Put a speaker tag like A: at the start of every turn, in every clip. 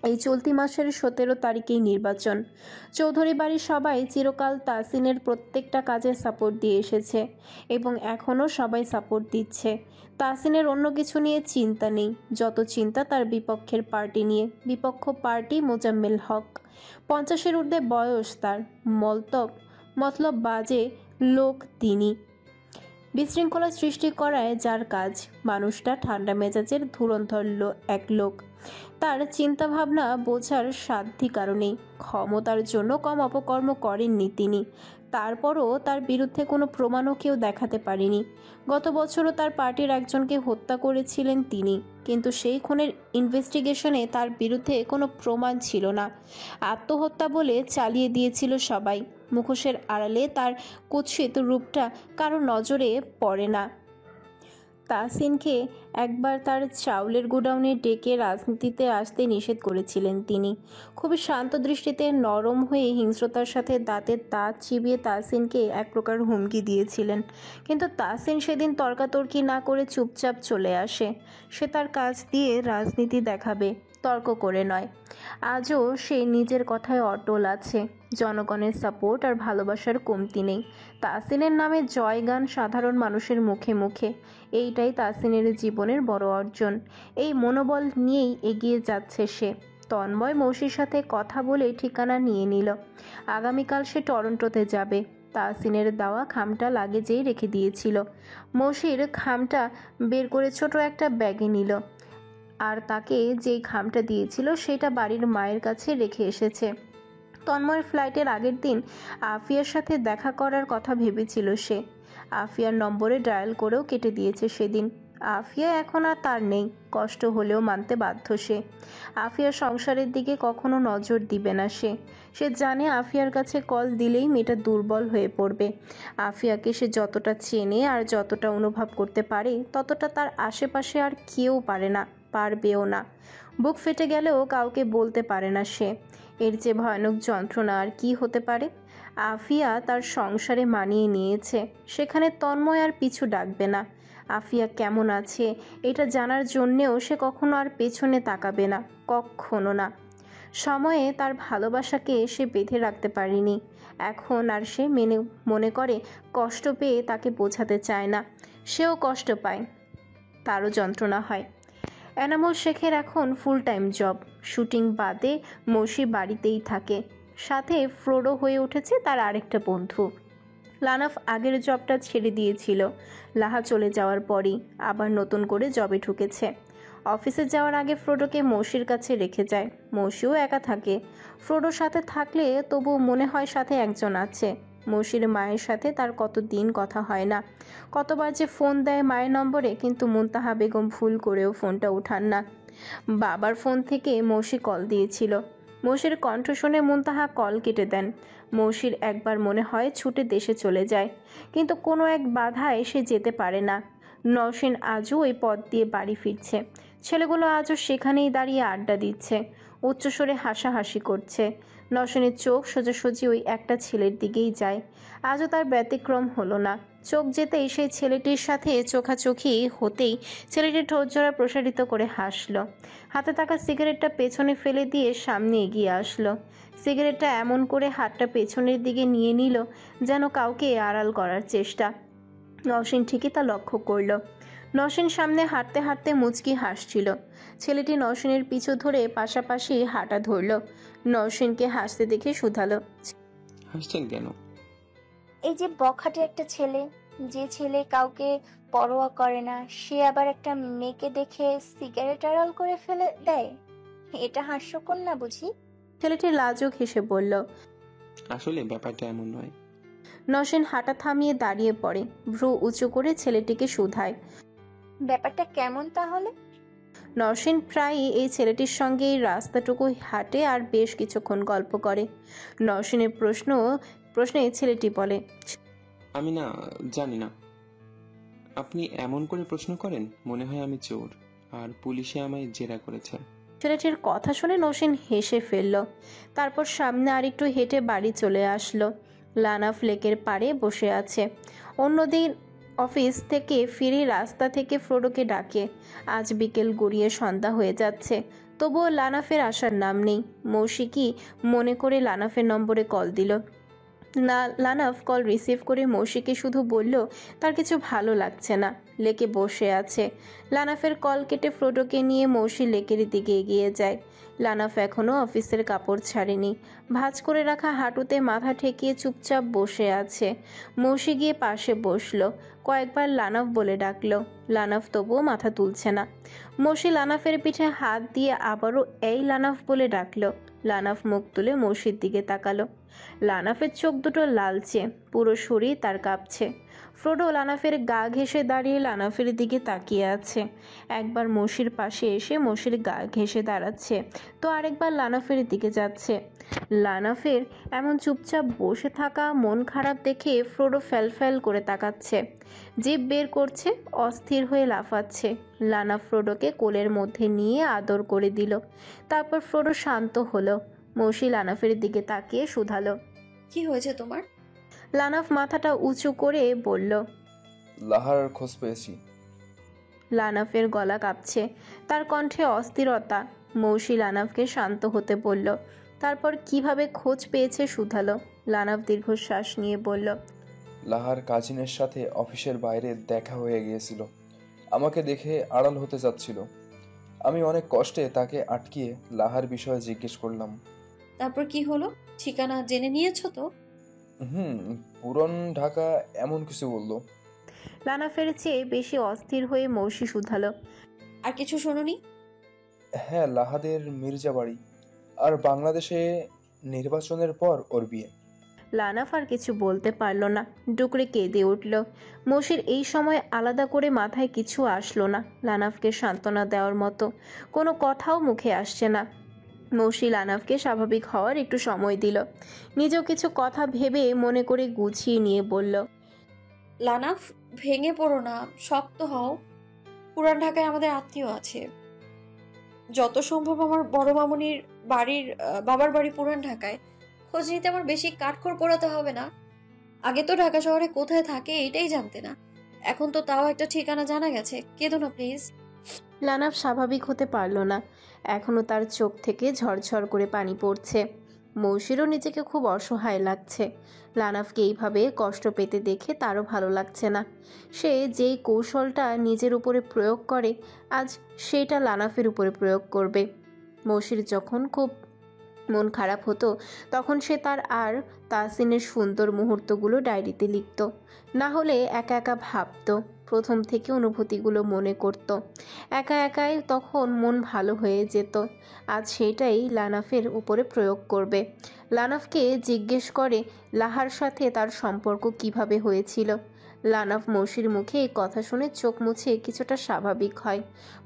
A: এই চলতি মাসের 17 তারিখেই নির্বাচন। চৌধুরী বাড়ির সবাই চিরকাল তাহসিনের প্রত্যেকটা কাজে সাপোর্ট দিয়ে এসেছে এবং এখনও সবাই সাপোর্ট দিচ্ছে। তাহসিনের অন্য কিছু নিয়ে চিন্তা নেই, যত চিন্তা তার বিপক্ষের পার্টি নিয়ে। বিপক্ষ পার্টি মোজাম্মেল হক। 50-এর ঊর্ধ্বে বয়স তার। মতলব বাজে লোক তিনি। বিশৃঙ্খলা সৃষ্টি করায় যার কাজ। মানুষটা ঠান্ডা মেজাজের ধুরন্ধর এক লোক। তার চিন্তাভাবনা বোঝার সাধ্যি কারণেই ক্ষমতার জন্য কম অপকর্ম করেননি তিনি। তারপরও তার বিরুদ্ধে কোনো প্রমাণও কেউ দেখাতে পারেনি। গত বছরও তার পার্টির একজনকে হত্যা করেছিলেন তিনি, কিন্তু সেই খুনের ইনভেস্টিগেশনে তার বিরুদ্ধে কোনো প্রমাণ ছিল না। আত্মহত্যা বলে চালিয়ে দিয়েছিল সবাই। মুখোশের আড়ালে তার কুৎসিত রূপটা কারো নজরে পড়ে না। তাহসিনকে একবার তার চাউলের গোডাউনে ডেকে রাজনীতিতে আসতে নিষেধ করেছিলেন তিনি। খুবই শান্ত দৃষ্টিতে নরম হয়ে হিংস্রতার সাথে দাঁতের দাঁত চিবিয়ে তাহসিনকে এক প্রকার হুমকি দিয়েছিলেন, কিন্তু তাহসিন সেদিন তর্কাতর্কি না করে চুপচাপ চলে আসে। সে তার কাজ দিয়ে রাজনীতি দেখাবে, তর্ক করে নয়। আজও সে নিজের কথায় অটল আছে। জনগণের সাপোর্ট আর ভালোবাসার কমতি নেই। তাহসিনের নামে জয়গান সাধারণ মানুষের মুখে মুখে। এইটাই তাহসিনের জীবনের বড় অর্জন। এই মনোবল নিয়েই এগিয়ে যাচ্ছে সে। তন্ময় মৌসির সাথে কথা বলে ঠিকানা নিয়ে নিল। আগামীকাল সে টরন্টোতে যাবে। তাহসিনের দেওয়া খামটা লাগেজেই রেখে দিয়েছিল। মৌসির খামটা বের করে ছোট একটা ব্যাগে নিল, আর তাকে যেই খামটা দিয়েছিল সেটা বাড়ির মায়ের কাছে রেখে এসেছে। তন্ময়ের ফ্লাইটের আগের দিন আফিয়ার সাথে দেখা করার কথা ভেবেছিল সে। আফিয়ার নম্বরে ডায়াল করেও কেটে দিয়েছে সেদিন। আফিয়া এখন আর তার নেই, কষ্ট হলেও মানতে বাধ্য সে। আফিয়ার সংসারের দিকে কখনো নজর দিবে না সে। সে জানে আফিয়ার কাছে কল দিলেই মেয়েটা দুর্বল হয়ে পড়বে। আফিয়াকে সে যতটা চেনে আর যতটা অনুভব করতে পারে, ততটা তার আশেপাশে আর কেউ পারে না, পারবেও না। বুক ফেটে গেলেও কাউকে বলতে পারে না সে। এর চেয়ে ভয়ানক যন্ত্রণা আর কি হতে পারে? আফিয়া তার সংসারে মানিয়ে নিয়েছে, সেখানে তন্ময় আর পিছু ডাকবে না। আফিয়া কেমন আছে এটা জানার জন্যেও সে কখনো আর পেছনে তাকাবে না, কখনো না। সময়ে তার ভালোবাসাকে সে বেঁধে রাখতে পারেনি। এখন আর সে মনে করে কষ্ট পেয়ে তাকে বোঝাতে চায় না। সেও কষ্ট পায়, তারও যন্ত্রণা হয়। এনামুল শেখের এখন ফুল টাইম জব। শুটিং বাদে মৌসি বাড়িতেই থাকে। সাথে ফ্রোডো হয়ে উঠেছে তার আরেকটা বন্ধু। লানাফ আগের জবটা ছেড়ে দিয়েছিল লাহা চলে যাওয়ার পরই, আবার নতুন করে জবে ঢুকেছে। অফিসে যাওয়ার আগে ফ্রোডোকে মৌসির কাছে রেখে যায়। মৌসিও একা থাকে। ফ্রোডোর সাথে থাকলে তবু মনে হয় সাথে একজন আছে। মৌসির মায়ের সাথে তার কতদিন কথা হয় না। কতবার যে ফোন দেয় মায়ের নম্বরে, কিন্তু মুনতাহা বেগম ভুল করেও ফোনটা উঠান না। বাবার ফোন থেকে মৌসি কল দিয়েছিল। মৌসির কণ্ঠ শুনে মুনতাহা কল কেটে দেন। মৌসির একবার মনে হয় ছুটে দেশে চলে যায়, কিন্তু কোনো এক বাধায় সে যেতে পারে না। নওশিন আজও ওই পথ দিয়ে বাড়ি ফিরছে। ছেলেগুলো আজও সেখানেই দাঁড়িয়ে আড্ডা দিচ্ছে, উচ্চস্বরে হাসাহাসি করছে। নওশিনের চোখ সোজাসুজি ওই একটা ছেলের দিকেই যায়। আজও তার ব্যতিক্রম হলো না। চোখ যেতেই সেই ছেলেটির সাথে চোখাচোখি হতেই ছেলেটির ঠোঁটজোড়া প্রসারিত করে হাসলো। হাতে থাকা সিগারেটটা পেছনে ফেলে দিয়ে সামনে এগিয়ে আসলো। সিগারেটটা এমন করে হাতটা পেছনের দিকে নিয়ে নিল যেন কাউকে আড়াল করার চেষ্টা। নওশিন ঠিকই তা লক্ষ্য করল। নওশিন সামনে হাঁটতে হাঁটতে মুচকি হাসছিল। ছেলেটি নওশিনের পিছু ধরে পাশাপাশি হাঁটা ধরল। নওশিনকে হাসতে দেখে শুধালো,
B: হাসছেন কেন?
C: এই যে বখাটে একটা ছেলে, যে ছেলে কাউকে পরোয়া করে না, সে আবার একটা মেয়েকে দেখে সিগারেট আড়াল করে ফেলে দেয়, এটা হাস্যকর না বুঝি?
A: ছেলেটি লাজুক হেসে বলল,
B: আসলে ব্যাপারটা এমন নয়।
A: নওশিন হাঁটা থামিয়ে দাঁড়িয়ে পড়ে, ভ্রু উঁচু করে ছেলেটিকে শুধায়,
C: ব্যাপারটা কেমন তাহলে?
A: নওশিন প্রায়ই এই ছেলেটির সঙ্গে এই রাস্তাটুকু হাঁটে আর বেশ কিছুক্ষণ গল্প করে। নওশিনের প্রশ্নে ছেলেটি বলে,
B: আমি না জানি না। আপনি এমন করে প্রশ্ন করেন, মনে হয় আমি চোর আর পুলিশে আমায় জেরা করেছে।
A: ছেলেটির কথা শুনে নওশিন হেসে ফেলল। তারপর সামনে আরেকটু হেঁটে বাড়ি চলে আসলো। লানাফ লেকের পাড়ে বসে আছে। অন্যদিন অফিস থেকে ফিরে রাস্তা থেকে ফ্রোডোকে ডাকে। আজ বিকেল গড়িয়ে সন্ধ্যা হয়ে যাচ্ছে। তবুও লানাফের আসার নাম নেই। মৌশিকি মনে করে লানাফের নম্বরে কল দিল। লানাফ কল রিসিভ করে মৌশিকে শুধু বলল তার কিছু ভালো লাগছে না, লেকে বসে আছে। লানাফের কল কেটে ফ্রোডোকে নিয়ে মৌসি লেকের দিকে এগিয়ে যায়। লানাফ এখনও অফিসের কাপড় ছাড়েনি, ভাঁজ করে রাখা হাঁটুতে মাথা ঠেকিয়ে চুপচাপ বসে আছে। মৌসি গিয়ে পাশে বসলো, কয়েকবার লানাফ বলে ডাকলো। লানাফ তবুও মাথা তুলছে না। মৌসি লানাফের পিঠে হাত দিয়ে আবারও এই লানাফ বলে ডাকলো। লানাফ মুখ তুলে মৌসির দিকে তাকালো। লানাফের চোখ দুটো লালচে, পুরো শরীর তার কাঁপছে। ফ্রোডো লানাফের গা ঘেঁষে দাঁড়িয়ে লানাফের দিকে তাকিয়ে আছে। একবার মৌসির পাশে এসে মৌসির গা ঘেঁষে দাঁড়াচ্ছে, তো আরেকবার লানাফের দিকে যাচ্ছে। লানাফের এমন চুপচাপ বসে থাকা মন খারাপ দেখে ফ্রোডো ফ্যাল করে তাকাচ্ছে, জিভ বের করছে, অস্থির হয়ে লাফাচ্ছে। লানাফ ফ্রোডোকে কোলের মধ্যে নিয়ে আদর করে দিল। তারপর ফ্রোডো শান্ত হলো। মৌসি লানাফের দিকে তাকিয়ে শুধালো,
D: কি হয়েছে তোমার?
A: লানাফ মাথাটা উঁচু করে বলল,
E: লাহার খোঁজ পেয়েছি।
A: লানাফের গলা কাঁপছে, তার কণ্ঠে অস্থিরতা। মৌসি লানাফকে শান্ত হতে বলল। তারপর কিভাবে খোঁজ পেয়েছে শুধালো। লানাফ দীর্ঘশ্বাস নিয়ে বলল,
E: লাহার কাজিনের সাথে অফিসের বাইরে দেখা হয়ে গিয়েছিল, আমাকে দেখে আড়াল হতে যাচ্ছিল। আমি অনেক কষ্টে তাকে আটকিয়ে লাহার বিষয়ে জিজ্ঞেস করলাম।
D: তারপর কি হলো? ঠিকানা জেনে নিয়েছো তো?
E: পুরন ঢাকা এমন কিছু বললো।
A: লানাফের চেয়ে বেশি অস্থির হয়ে মৌসি শুধালো,
D: আর কিছু শোনোনি?
E: হ্যাঁ, লাহাদের মির্জা বাড়ি, আর বাংলাদেশে নির্বাচনের পর ওর বিয়ে।
A: লানাফ আর কিছু বলতে পারল না, ডুকরে কেঁদে উঠল। মৌসির এই সময় আলাদা করে মাথায় কিছু আসলো না, লানাফকে সান্ত্বনা দেওয়ার মতো কোনো কথাও মুখে আসছে না। মৌসি লানাফকে স্বাভাবিক হওয়ার একটু সময় দিল। নিজেও কিছু কথা ভেবে মনে করে গুছিয়ে নিয়ে বলল,
D: লানাফ, ভেঙে পড়ো না, শক্ত হও। পুরান ঢাকায় আমাদের আত্মীয় আছে। যত সম্ভব আমার বড় মামুনির বাবার বাড়ি পুরান ঢাকায়। খোঁজ নিতে আমার বেশি কাঠখড় পোড়াতে হবে না। আগে তো ঢাকা শহরে কোথায় থাকে এটাই জানতে না, এখন তো তাও একটা ঠিকানা জানা গেছে। কেঁদো না প্লিজ।
A: লানাফ স্বাভাবিক হতে পারল না, এখনও তার চোখ থেকে ঝরঝর করে পানি পড়ছে। মৌসিরও নিজেকে খুব অসহায় লাগছে। লানাফকে এইভাবে কষ্ট পেতে দেখে তারও ভালো লাগছে না। সে যেই কৌশলটা নিজের উপরে প্রয়োগ করে, আজ সেইটা লানাফের উপরে প্রয়োগ করবে। মৌসির যখন খুব মন খারাপ হতো তখন সে তাসিনের সুন্দর মুহূর্তগুলো ডায়েরিতে লিখত, না হলে একা একা ভাবতো, প্রথম থেকে অনুভূতিগুলো মনে করত। একা একাই তখন মন ভালো হয়ে যেত। আজ সেটাই লানাফের উপরে প্রয়োগ করবে। লানাফকে জিজ্ঞেস করে লাহার সাথে তার সম্পর্ক কিভাবে হয়েছিল। লানাফ মৌসির মুখে এই কথা শুনে চোখ মুছে কিছুটা স্বাভাবিক হয়।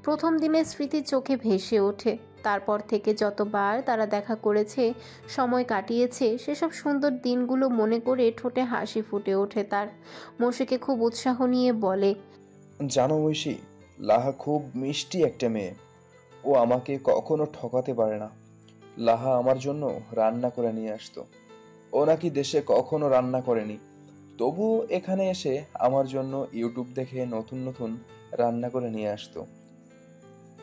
A: প্রথম দিনের স্মৃতি চোখে ভেসে ওঠে। তারপর থেকে যতবার তারা দেখা করেছে, সময় কাটিয়েছে, সেসব সুন্দর দিনগুলো মনে করে ঠোঁটে হাসি ফুটে ওঠে তার। মৌসিকে খুব উৎসাহ নিয়ে বলে,
E: জানো ঐশী, লাহা খুব মিষ্টি একটা মেয়ে। ও আমাকে কখনো ঠকাতে পারে না। লাহা আমার জন্য রান্না করে নিয়ে আসতো। ও নাকি দেশে কখনো রান্না করেনি, তবু এখানে এসে আমার জন্য ইউটিউব দেখে নতুন নতুন রান্না করে নিয়ে আসতো।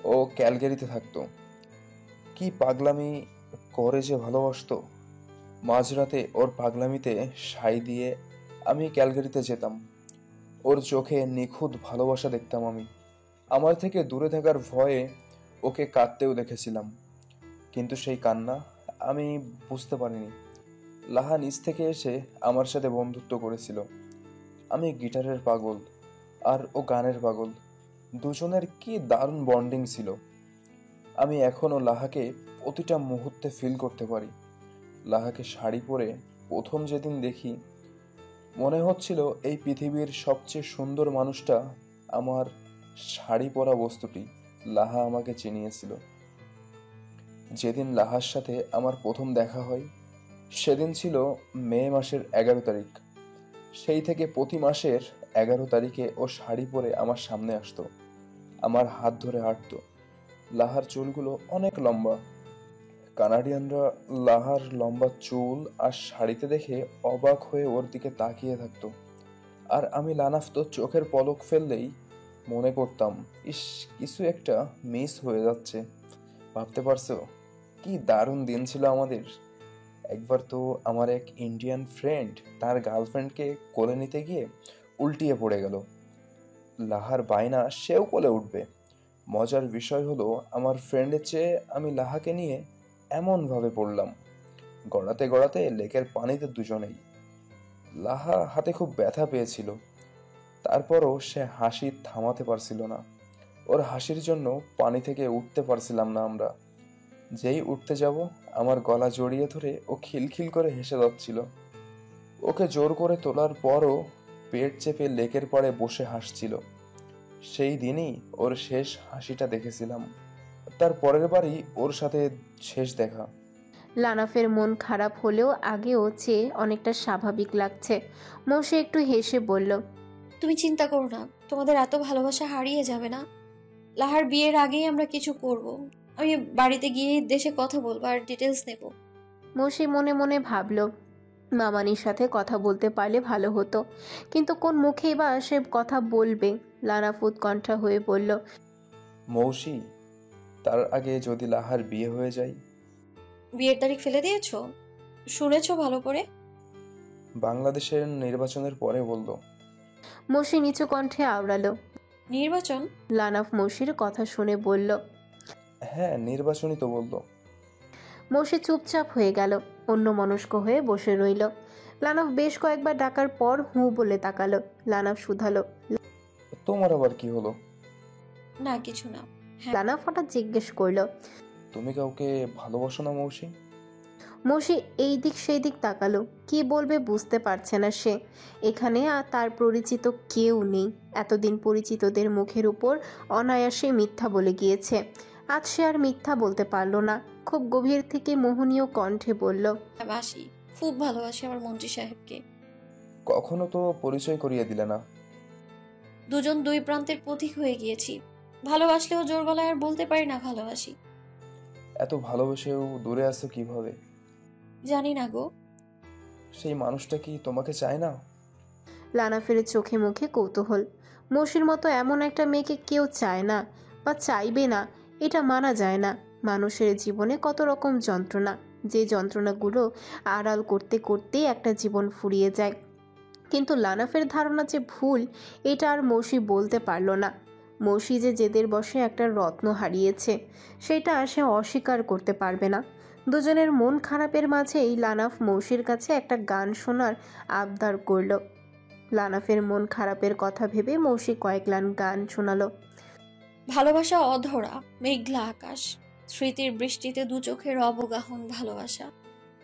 E: ও ক্যালগারিতে থাকতো। কি পাগলামি করে যে ভালোবাসতো। মাঝরাতে ওর পাগলামিতে সাই দিয়ে আমি ক্যালগারিতে যেতাম। ওর চোখে নিখুঁত ভালোবাসা দেখতাম আমি। আমার থেকে দূরে থাকার ভয়ে ওকে কাঁদতেও দেখেছিলাম, কিন্তু সেই কান্না আমি বুঝতে পারিনি। লাহা নিজ থেকে এসে আমার সাথে বন্ধুত্ব করেছিল। আমি গিটারের পাগল আর ও গানের পাগল। দুজনের কি দারুণ বন্ডিং ছিল। আমি এখনো লাহাকে প্রতিটা মুহূর্তে ফিল করতে পারি। লাহাকে শাড়ি পরে প্রথম যেদিন দেখি, মনে হচ্ছিল এই পৃথিবীর সবচেয়ে সুন্দর মানুষটা আমার শাড়ি পরা বস্তুটি। লাহা আমাকে চিনিয়েছিল। যেদিন লাহার সাথে আমার প্রথম দেখা হয় সেদিন ছিল মে মাসের 11 তারিখ। সেই থেকে প্রতি মাসের 11 তারিখে ও শাড়ি পরে আমার সামনে আসতো, আমার হাত ধরে হাঁটতো। লাহার চুলগুলো অনেক লম্বা। কানাডিয়ানরা লাহার লম্বা চুল আর শাড়িতে দেখে অবাক হয়ে ওর দিকে তাকিয়ে থাকতো। আর আমি লানাফ তো চোখের পলক ফেললেই মনে করতাম, ইস, কিছু একটা মিস হয়ে যাচ্ছে। ভাবতে পারছো কি দারুণ দিন ছিল আমাদের। একবার তো আমার এক ইন্ডিয়ান ফ্রেন্ড তার গার্লফ্রেন্ডকে কোলে নিতে গিয়ে উল্টিয়ে পড়ে গেল। লাহার বায়না সেও কোলে উঠবে। মজার বিষয় হলো আমার ফ্রেন্ডের চেয়ে আমি লাহাকে নিয়ে এমনভাবে পড়লাম, গড়াতে গড়াতে লেকের পানিতে দুজনেই। লাহা হাতে খুব ব্যথা পেয়েছিল, তারপরও সে হাসি থামাতে পারছিল না। ওর হাসির জন্য পানি থেকে উঠতে পারছিলাম না আমরা। যেই উঠতে যাব আমার গলা জড়িয়ে ধরে ও খিলখিল করে হেসে যাচ্ছিল। ওকে জোর করে তোলার পরও পেট চেপে লেকের পাড়ে বসে হাসছিল। সেই দিনই ওর শেষ হাসিটা দেখেছিলাম। তার পরের বারই ওর সাথে শেষ দেখা।
A: লানাফের মন খারাপ হলেও আগেও চেয়ে অনেকটা স্বাভাবিক লাগছে। মৌসি একটু হেসে বলল,
D: তুমি চিন্তা করো না, তোমাদের এত ভালোবাসা হারিয়ে যাবে না। লাহার বিয়ের আগেই আমরা কিছু করব। আমি বাড়িতে গিয়ে দেশে কথা বলবো আর ডিটেলস নেব।
A: মৌসি মনে মনে ভাবল, মামানির সাথে কথা বলতে পারলে ভালো হতো, কিন্তু কোন মুখেই বা সে কথা বলবে। লানাফ উৎকণ্ঠা হয়ে বলল,
E: মৌসি, তার আগে যদি লাহার বিয়ে হয়ে যায়?
D: বিয়ের তারিখ ফেলে দিয়েছো? শুনেছো ভালো করে?
E: বাংলাদেশের নির্বাচনের পরে বললো।
A: মৌসি নিচু কণ্ঠে আওড়ালো।
D: নির্বাচন?
A: লানাফ মৌসির কথা শুনে বলল।
E: হ্যাঁ, নির্বাচনই তো বললো।
A: মৌসি চুপচাপ হয়ে গেল, অন্যমনস্ক হয়ে বসে রইল। লানাফ বেশ কয়েকবার ডাকার পর হু বলে তাকালো। লানাফ শুধালো,
E: তোমার আবার কি হলো?
D: না কিছু না।
A: লানাফ হঠাৎ জিজ্ঞেস করলো,
E: তুমি কাউকে ভালোবাসো না মৌসি?
A: মৌসি এই দিক সেই দিক তাকালো, কি বলবে বুঝতে পারছে না সে। এখানে আর তার পরিচিত কেউ নেই। এতদিন পরিচিতদের মুখের উপর অনায়াসে মিথ্যা বলে গিয়েছে, আজ সে আর মিথ্যা বলতে পারল না। খুব গভীর থেকে মোহনীয় কণ্ঠে বলল,
D: বাসি, খুব ভালোবাসি আমার মন্ত্রী সাহেবকে।
E: কখনো তো পরিচয় করিয়ে দিলে না।
D: দুজন দুই প্রান্তের পথিক হয়ে গিয়েছি। ভালোবাসলেও জোর গলায় আর বলতে পারি না ভালোবাসি।
E: এত ভালোবেসেও দূরে আছো কিভাবে?
D: জানি না গো।
E: সেই মানুষটা কি তোমাকে চায় না?
A: লানাফের চোখে মুখে কৌতূহল। মৌসির মতো এমন একটা মেয়েকে কেউ চায় না বা চাইবে না, এটা মানা যায় না। মানুষের জীবনে কত রকম যন্ত্রণা, যে যন্ত্রণাগুলো আড়াল করতে করতেই একটা জীবন ফুরিয়ে যায়। কিন্তু লানাফের ধারণা যে ভুল, এটা আর মৌসি বলতে পারল না। মৌসি যে জেদের বশে একটা রত্ন হারিয়েছে, সেটা সে অস্বীকার করতে পারবে না। দুজনের মন খারাপের মাঝেই লানাফ মৌসির কাছে একটা গান শোনার আবদার করল। লানাফের মন খারাপের কথা ভেবে মৌসি কয়েক লাইন গান শোনালো।
D: ভালোবাসা অধরা মেঘলা আকাশ, স্মৃতির বৃষ্টিতে দু চোখের অবগাহন। ভালোবাসা,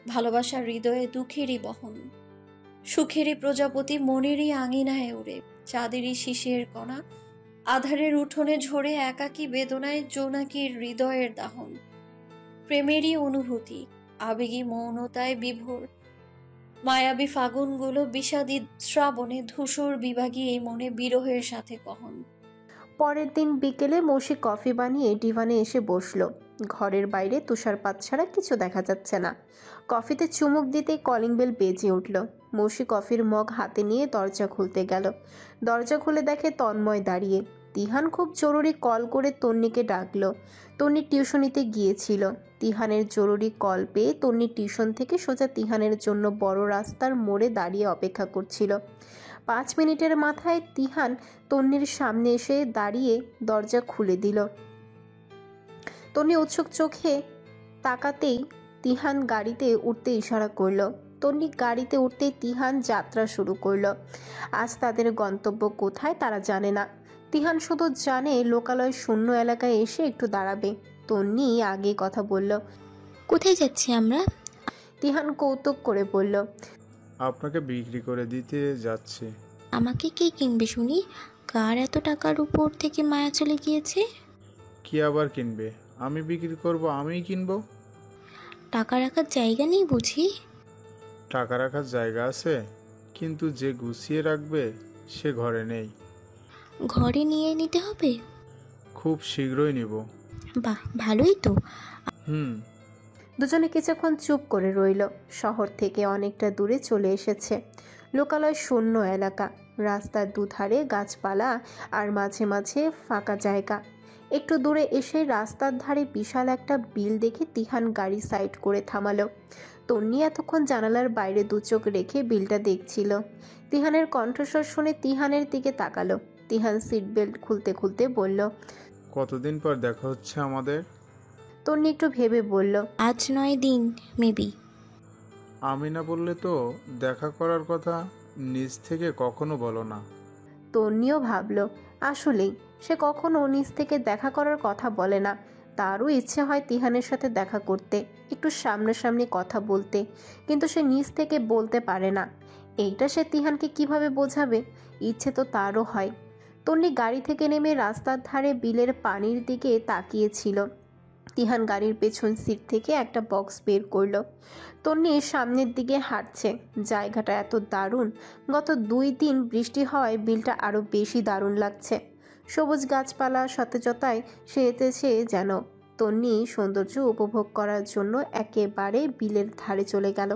D: ভালোবাসা হৃদয়ে দুঃখেরই বহন। সুখেরই প্রজাপতি মনেরই আঙিনায় উড়ে, চাঁদেরই শিশির কণা আধারের উঠোনে ঝরে, একাকী বেদনায় জোনাকির হৃদয়ের দাহন। প্রেমেরই অনুভূতি আবেগী মৌনতায় বিভোর, মায়াবী ফাগুনগুলো বিষাদী শ্রাবণে ধূসর বিভাগী এই মনে বিরহের সাথে কহন।
A: পরের দিন বিকেলে মৌসি কফি বানিয়ে ডিভানে এসে বসলো। ঘরের বাইরে তুষারপাত ছাড়া কিছু দেখা যাচ্ছে না। কফিতে চুমুক দিতেই কলিং বেল বেজে উঠল। মৌসি কফির মগ হাতে নিয়ে দরজা খুলতে গেল। দরজা খুলে দেখে তন্ময় দাঁড়িয়ে। তিহান খুব জরুরি কল করে তন্নিকে ডাকলো। তন্নি টিউশনিতে গিয়েছিল। তিহানের জরুরি কল পেয়ে তন্নি টিউশন থেকে সোজা তিহানের জন্য বড় রাস্তার মোড়ে দাঁড়িয়ে অপেক্ষা করছিল। 5 মিনিটের মাথায় তিহান তন্নির সামনে এসে দাঁড়িয়ে দরজা খুলে দিল। তন্নি উৎসুক চোখে তাকাতেই তিহান গাড়িতে উঠতে ইশারা করল। তন্নি গাড়িতে উঠতেই তিহান যাত্রা শুরু করলো। আজ তাদের গন্তব্য কোথায় তারা জানে না। তিহান শুধু জানে লোকালয় শূন্য এলাকায় এসে একটু দাঁড়াবে। তন্নি আগে কথা বলল,
F: কোথায় যাচ্ছি আমরা?
A: তিহান কৌতুক করে বলল,
G: আপনাকে বিক্রি করে দিতে যাচ্ছে।
F: আমাকে কে কিনবে শুনি? কার এত টাকার উপর থেকে মায়া চলে গিয়েছে?
G: কি আবার কিনবে? আমি বিক্রি করব, আমিই কিনবো।
F: টাকা রাখার জায়গা নেই বুঝি?
G: টাকা রাখার জায়গা আছে, কিন্তু যে গুছিয়ে রাখবে সে ঘরে নেই।
F: ঘরে নিয়ে নিতে হবে?
G: খুব শীঘ্রই নিব।
F: বাহ, ভালোই তো।
A: দুজনে কিছুক্ষণ চুপ করে রইল। শহর থেকে অনেকটা দূরে চলে এসেছে। লোকালয় শূন্য এলাকা, রাস্তার দুধারে গাছপালা আর মাঝে মাঝে ফাঁকা জায়গা। একটু দূরে এসে রাস্তার ধারে বিশাল একটা বিল দেখে তিহান গাড়ি সাইড করে থামালো। তন্নি এতক্ষণ জানালার বাইরে দু চোখ রেখে বিলটা দেখছিল। তিহানের কণ্ঠস্বর শুনে তিহানের দিকে তাকালো। তিহান সিট বেল্ট খুলতে খুলতে বলল।
G: কতদিন পর দেখা হচ্ছে আমাদের?
A: তন্নি একটু ভেবে বলল,
F: আজ 9 দিন মেবি।
G: আমি না বললে তো দেখা করার কথা নিজ থেকে কখনো বলো না।
A: তন্নিও ভাবল, আসলেই সে কখনো নিজ থেকে দেখা করার কথা বলে না। তারও ইচ্ছে হয় তিহানের সাথে দেখা করতে, একটু সামনাসামনি কথা বলতে, কিন্তু সে নিজ থেকে বলতে পারে না। এইটা সে তিহানকে কিভাবে বোঝাবে? ইচ্ছে তো তারও হয়। তন্নি গাড়ি থেকে নেমে রাস্তার ধারে বিলের পানির দিকে তাকিয়েছিল। তিহান গাড়ির পেছন সিট থেকে একটা বক্স বের করলো। তন্নি সামনের দিকে হাঁটছে। জায়গাটা এত দারুণ, গত 2 দিন বৃষ্টি হওয়ায় বিলটা আরো বেশি দারুণ লাগছে। সবুজ গাছপালা সতেজতায় সেজেছে যেন। তন্নি সৌন্দর্য উপভোগ করার জন্য একেবারে বিলের ধারে চলে গেল।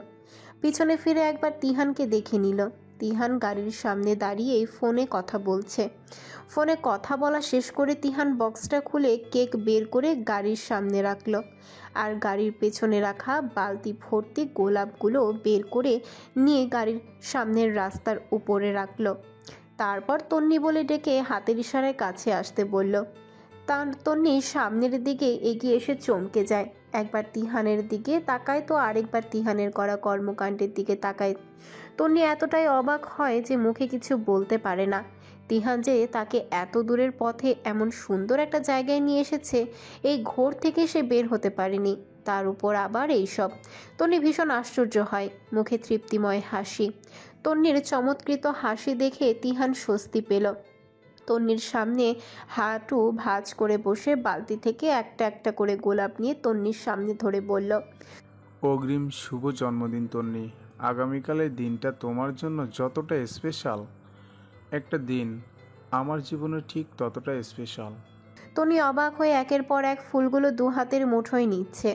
A: পিছনে ফিরে একবার তিহানকে দেখে নিল। তিহান গাড়ির সামনে দাঁড়িয়ে ফোনে কথা বলছে। ফোনে কথা বলা শেষ করে তিহান বক্সটা খুলে কেক বের করে গাড়ির সামনে রাখলো, আর গাড়ির পেছনে রাখা বালতি ভর্তি গোলাপগুলো বের করে নিয়ে গাড়ির সামনের রাস্তার উপরে রাখলো। তারপর তন্নি বলে ডেকে হাতের ইশারায় কাছে আসতে বলল। তার তন্নি সামনের দিকে এগিয়ে এসে চমকে যায়। একবার তিহানের দিকে তাকায় তো আরেকবার তিহানের করা কর্মকাণ্ডের দিকে তাকায়। তন্নি এতটাই অবাক হয় যে মুখে কিছু বলতে পারে না। তিহান যে তাকে এত দূরের পথে এমন সুন্দর একটা জায়গায় নিয়ে এসেছে, এই ঘোর থেকে সে বের হতে পারেনি, তার উপর আবার এইসব। তন্নি ভীষণ আশ্চর্য হয়, মুখে তৃপ্তিময় হাসি। তন্নির চমৎকৃত হাসি দেখে তিহান স্বস্তি পেল। তন্নির সামনে হাঁটু ভাঁজ করে বসে বালতি থেকে একটা একটা করে গোলাপ নিয়ে তন্নির সামনে ধরে বলল,
G: অগ্রিম শুভ জন্মদিন তন্নি। আগামীকালের দিনটা তোমার জন্য যতটা স্পেশাল, একটা দিন আমার জীবনে ঠিক ততটা স্পেশাল।
A: তন্নি অবাক হয়ে একের পর এক ফুলগুলো 2 হাতের মুঠোয় নিচ্ছে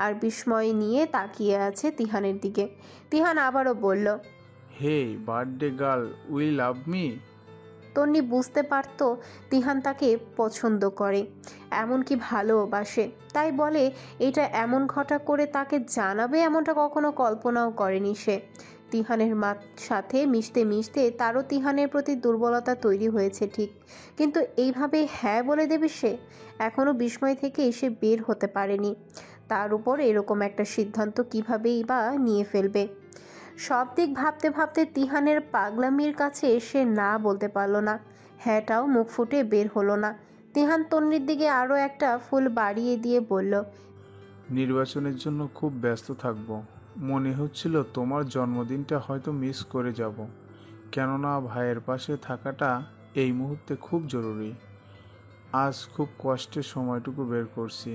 A: আর বিস্ময় নিয়ে তাকিয়ে আছে তিহানের দিকে। তিহান আবারও বলল,
G: hey birthday girl, will love me.
A: Tonni বুঝতে পারতো তিহান তাকে পছন্দ করে, এমনকি ভালোবাসে। তাই বলে এটা এমন ঘটা করে তাকে জানাবে এমনটা কখনো কল্পনাও করেনি সে। তিহানের সাথে মিশতে মিশতে তারও তিহানের প্রতি দুর্বলতা তৈরি হয়েছে ঠিক, কিন্তু এইভাবে হ্যাঁ বলে দেবে সে? এখনও বিস্ময় থেকে এসে বের হতে পারেনি। তার উপর এরকম একটা সিদ্ধান্ত কিভাবেই বা নিয়ে ফেলবে? সব দিক ভাবতে ভাবতে তিহানের পাগলামির কাছে সে না বলতে পারল না, হ্যাঁটাও মুখ ফুটে বের হলো না। তিহান তন্নির দিকে আরও একটা ফুল বাড়িয়ে দিয়ে বলল,
G: নির্বাচনের জন্য খুব ব্যস্ত থাকবো। মনে হচ্ছিল তোমার জন্মদিনটা হয়তো মিস করে যাব, কেননা ভাইয়ের পাশে থাকাটা এই মুহূর্তে খুব জরুরি। আজ খুব কষ্টের সময়টুকু বের করছি,